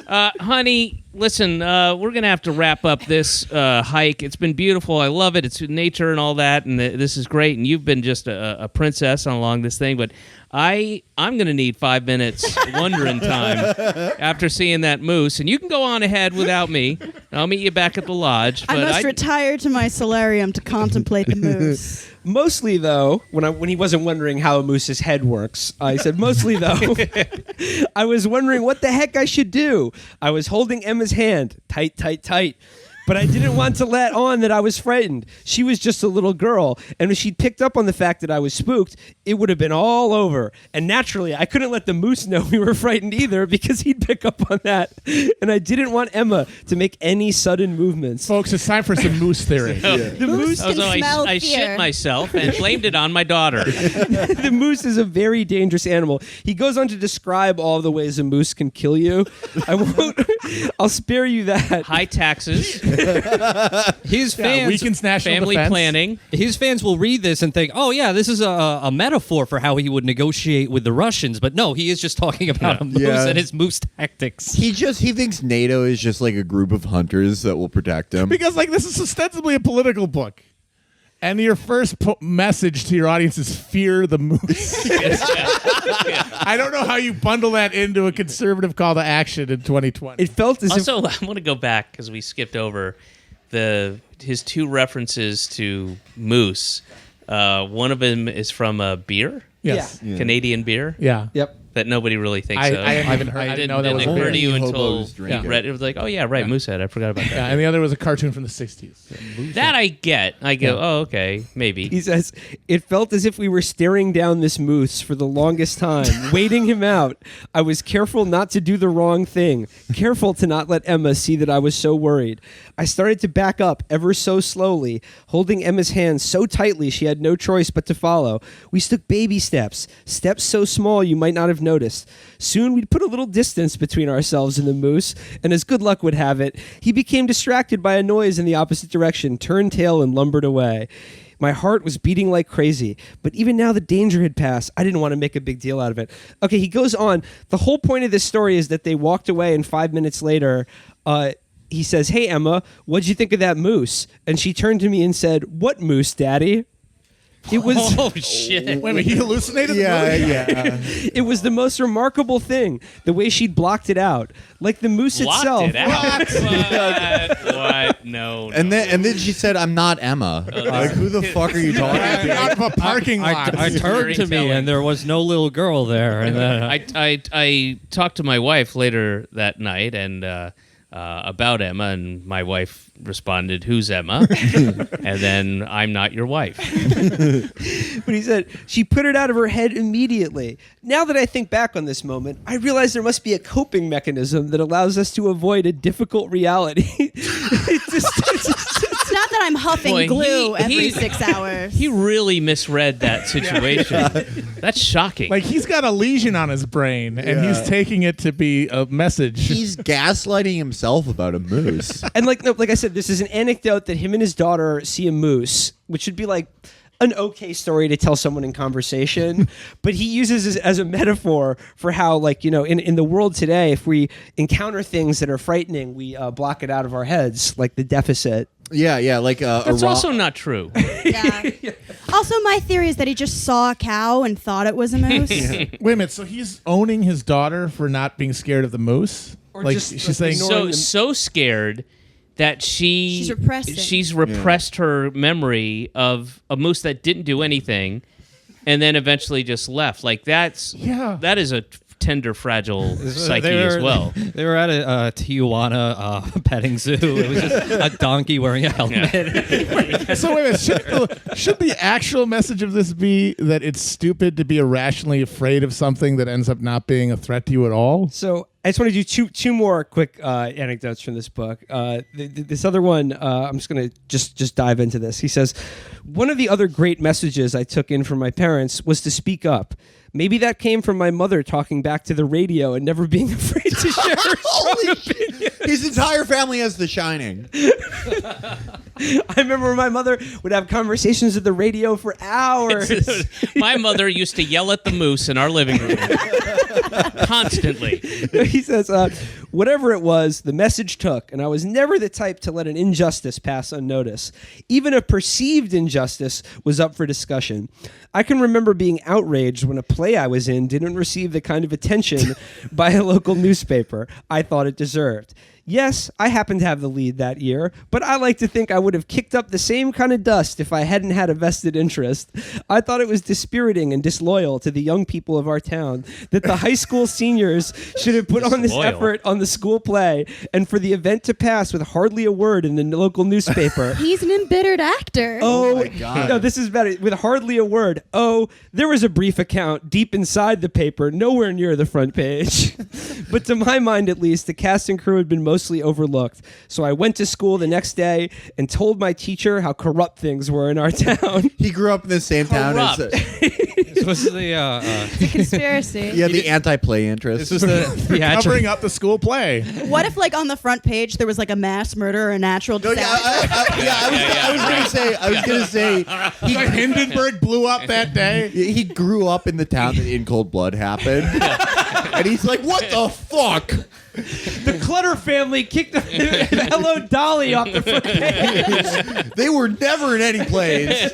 Honey, listen, we're going to have to wrap up this hike. It's been beautiful. I love it. It's nature and all that, and this is great. And you've been just a princess along this thing, but I'm going to need 5 minutes wondering time after seeing that moose. And you can go on ahead without me. I'll meet you back at the lodge. I But must retire to my solarium to contemplate the moose. Mostly, though, when he wasn't wondering how a moose's head works, I said, mostly, though, I was wondering what the heck I should do. I was holding Emma's hand, tight, tight, tight. But I didn't want to let on that I was frightened. She was just a little girl, and if she'd picked up on the fact that I was spooked, it would have been all over. And naturally, I couldn't let the moose know we were frightened either because he'd pick up on that. And I didn't want Emma to make any sudden movements. Folks, it's time for some moose theory. The moose, can smell I fear. shit myself and blamed it on my daughter. the moose is a very dangerous animal. He goes on to describe all the ways a moose can kill you. I'll spare you that. High taxes. His fans, weakens national family defense. planning. his fans will read this and think, "Oh yeah, this is a metaphor for how he would negotiate with the Russians." But no, he is just talking about a moose Yeah. and his moose tactics. He thinks NATO is just like a group of hunters that will protect him. Because like this is ostensibly a political book. And your first message to your audience is fear the moose. I don't know how you bundle that into a conservative call to action in 2020. It felt as if Also, I want to go back because we skipped over his two references to moose. One of them is from a beer, Yes. Yeah. Canadian beer. Yeah. Yep. That nobody really thinks of. I haven't heard. I didn't know that was occur a to you Only until hobos drink you it. read it. It was like, oh yeah, right, Moosehead. I forgot about that. Yeah, and the other was a cartoon from the 60s. That I get. I go, Yeah. oh okay, maybe. he says, it felt as if we were staring down this moose for the longest time, waiting him out. I was careful not to do the wrong thing, careful to not let Emma see that I was so worried. I started to back up ever so slowly, holding Emma's hand so tightly she had no choice but to follow. We took baby steps, steps so small you might not have noticed. Soon we'd put a little distance between ourselves and the moose, and as good luck would have it, he became distracted by a noise in the opposite direction, turned tail, and lumbered away. My heart was beating like crazy, but even now the danger had passed. I didn't want to make a big deal out of it. Okay, he goes on. The whole point of this story is that they walked away, and 5 minutes later, he says, "Hey, Emma, what'd you think of that moose?" And she turned to me and said, "What moose, Daddy?" It was Oh shit! Wait a minute, he hallucinated the movie? yeah. it was the most remarkable thing, the way she'd blocked it out. Like the moose Blocked itself. it out. What? No. And then she said, "I'm not Emma." Like, who the fuck are you talking to? Out of a parking lot. I turned to me and there was no little girl there. And then I talked to my wife later that night and about Emma, and my wife responded, "Who's Emma?" And then, "I'm not your wife." But he said, she put it out of her head immediately. Now that I think back on this moment, I realize there must be a coping mechanism that allows us to avoid a difficult reality. It's not that I'm huffing Boy, glue every he- 6 hours. He really misread that situation. That's shocking. Like he's got a lesion on his brain, and he's taking it to be a message. He's gaslighting himself about a moose. And like I said, this is an anecdote that him and his daughter see a moose, which should be like an okay story to tell someone in conversation, but he uses it as a metaphor for how, like, you know, in the world today, if we encounter things that are frightening, we block it out of our heads, like the deficit. Yeah, like That's also not true. Yeah. Also, my theory is that he just saw a cow and thought it was a moose. Wait a minute, so he's owning his daughter for not being scared of the moose? Or Like just, she's like, saying, ignoring So scared that She's repressed it. she's repressed her memory of a moose that didn't do anything, and then eventually just left. Like that is a tender, fragile psyche as well. They were at a Tijuana petting zoo. It was just a donkey wearing a helmet. So wait a minute, should the actual message of this be that it's stupid to be irrationally afraid of something that ends up not being a threat to you at all? So I just want to do two more quick anecdotes from this book. This other one, I'm just going to just dive into this. He says, one of the other great messages I took in from my parents was to speak up. Maybe that came from my mother talking back to the radio and never being afraid to share her strong opinion. His entire family has The Shining. I remember my mother would have conversations at the radio for hours. My mother used to yell at the moose in our living room constantly. He says, whatever it was, the message took, and I was never the type to let an injustice pass unnoticed. Even a perceived injustice was up for discussion. I can remember being outraged when a play I was in didn't receive the kind of attention by a local newspaper I thought it deserved. Yes, I happened to have the lead that year, but I like to think I would have kicked up the same kind of dust if I hadn't had a vested interest. I thought it was dispiriting and disloyal to the young people of our town that the high school seniors should have put on this Disloyal. effort on the school play, and for the event to pass with hardly a word in the local newspaper. He's an embittered actor. Oh, my God. No, this is better. With hardly a word. Oh, there was a brief account deep inside the paper, nowhere near the front page. But to my mind, at least, the cast and crew had been mostly overlooked. So I went to school the next day and told my teacher how corrupt things were in our town. He grew up in the same town as This was the It's a conspiracy. the anti-play interest. this was the theatrical. Covering up the school play. What if, like, on the front page there was like a mass murder or a natural disaster? I was gonna say, Like Hindenburg blew up that day. he grew up in the town that In Cold Blood happened, and he's like, "What the fuck?" The Clutter family kicked Hello Dolly off the front page. They were never in any plays.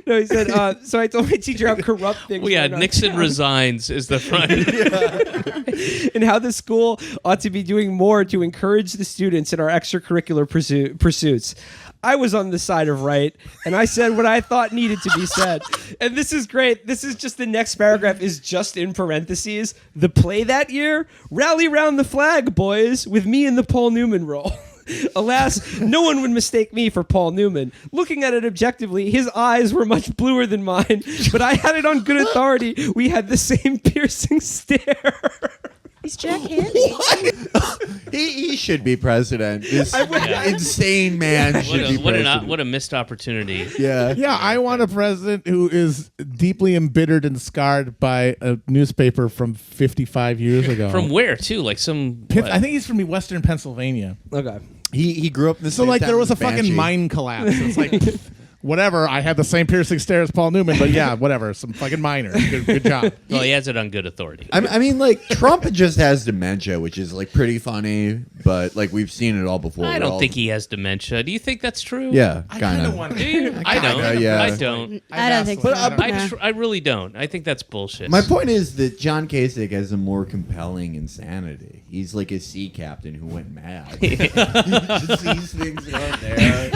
No, he said, so I told my teacher how corrupt things Well, yeah, were. Nixon resigns is the front. And how the school ought to be doing more to encourage the students in our extracurricular pursuits. I was on the side of right, and I said what I thought needed to be said. And this is great. This is just the next paragraph is just in parentheses. The play that year, Rally Round the Flag, boys, with me in the Paul Newman role. Alas, no one would mistake me for Paul Newman. Looking at it objectively, his eyes were much bluer than mine, but I had it on good authority. We had the same piercing stare. He's Jack Handy. He should be president. This insane man should be president. What a missed opportunity. Yeah. Yeah, I want a president who is deeply embittered and scarred by a newspaper from 55 years ago. From where, too? Like some... I think he's from Western Pennsylvania. Okay. He grew up in the So same like town there was a as fucking Banshee. mine collapse. It's like whatever. I had the same piercing stare as Paul Newman, but yeah, whatever. Some fucking miner. Good job. Well, he has it on good authority. I mean, like, Trump just has dementia, which is, like, pretty funny, but, like, we've seen it all before. I don't think he has dementia. Do you think that's true? Yeah, I kind of. want Do you? I don't. yeah. I don't. I don't think so. I really don't. I think that's bullshit. My point is that John Kasich has a more compelling insanity. He's like a sea captain who went mad. He just sees things out there.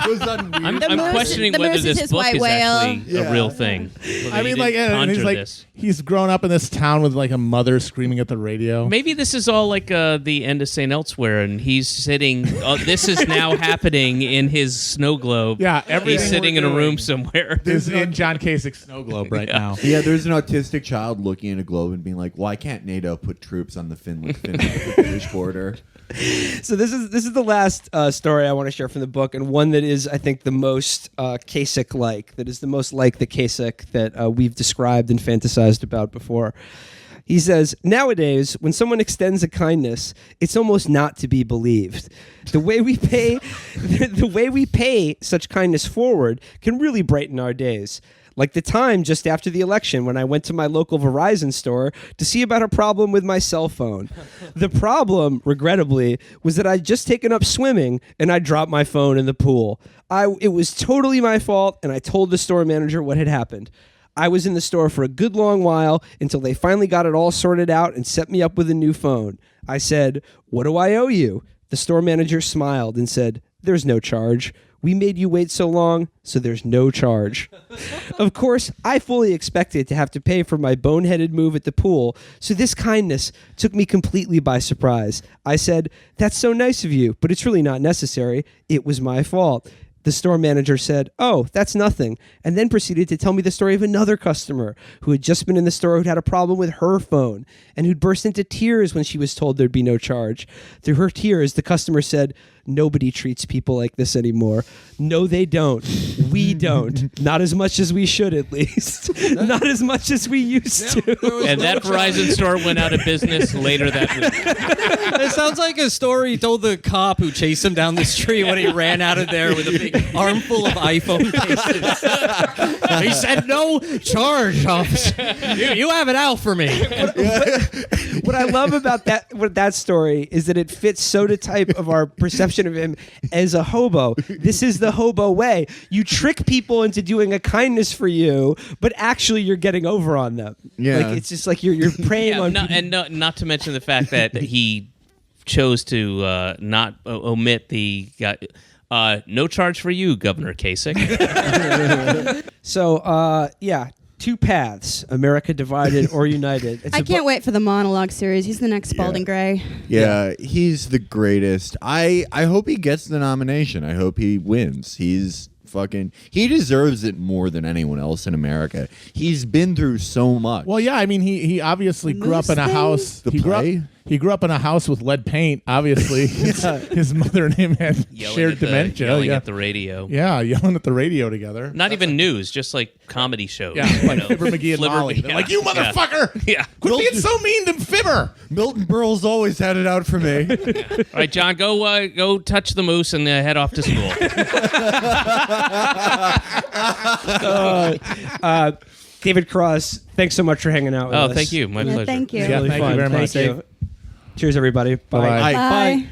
Goes on weird I'm questioning whether moose is this his book white is whale. actually a real thing. I mean, like, and he's like, he's grown up in this town with like a mother screaming at the radio. Maybe this is all like the end of St. Elsewhere, and he's sitting. This is now happening in his snow globe. Yeah, he's sitting in a room somewhere. Is in John Kasich's snow globe right now. Yeah, there's an autistic child looking at a globe and being like, "Why can't NATO put troops on the Finnish border?" So this is the last story I want to share from the book, and one that is, I think, the most Kasich-like, that is the most like the Kasich that we've described and fantasized about before. He says, nowadays, when someone extends a kindness, it's almost not to be believed. The way we pay such kindness forward can really brighten our days. Like the time just after the election when I went to my local Verizon store to see about a problem with my cell phone. The problem, regrettably, was that I'd just taken up swimming and I dropped my phone in the pool. It was totally my fault, and I told the store manager what had happened. I was in the store for a good long while until they finally got it all sorted out and set me up with a new phone. I said, "What do I owe you?" The store manager smiled and said, "There's no charge. We made you wait so long, so there's no charge." Of course, I fully expected to have to pay for my boneheaded move at the pool, so this kindness took me completely by surprise. I said, "That's so nice of you, but it's really not necessary. It was my fault." The store manager said, "Oh, that's nothing," and then proceeded to tell me the story of another customer who had just been in the store who'd had a problem with her phone and who'd burst into tears when she was told there'd be no charge. Through her tears, the customer said, "Nobody treats people like this anymore. No, they don't. We don't. Not as much as we should, at least. Not as much as we used to." And that Verizon store went out of business later that week. It sounds like a story he told the cop who chased him down the street when he ran out of there with a big armful of iPhone cases. He said, "No charge, officer. You have it out for me." What I love about that story is that it fits so to type of our perception of him as a hobo. This is the hobo way. You trick people into doing a kindness for you, but actually you're getting over on them. Yeah. Like it's just like you're preying on people. Not to mention the fact that he chose to not omit the no charge for you, Governor Kasich. So, two paths, America divided or united. I can't wait for the monologue series. He's the next Spalding Gray. Yeah, he's the greatest. I hope he gets the nomination. I hope he wins. He deserves it more than anyone else in America. He's been through so much. Well, yeah, I mean, he obviously grew up in a house. The play? he grew up in a house with lead paint. Obviously, his mother and him had shared dementia. Yelling at the radio. Yeah, yelling at the radio together. Not even news, just like comedy shows. Yeah, like Fibber McGee and Molly. They're like, you motherfucker! Yeah. Quit being so mean to Fibber! Milton Berle's always had it out for me. All right, John, go touch the moose and head off to school. David Cross, thanks so much for hanging out with us. Oh, thank you. My pleasure. Thank you. It was really thank fun. you very much. Thank you. Cheers, everybody. Bye-bye. Bye. Bye.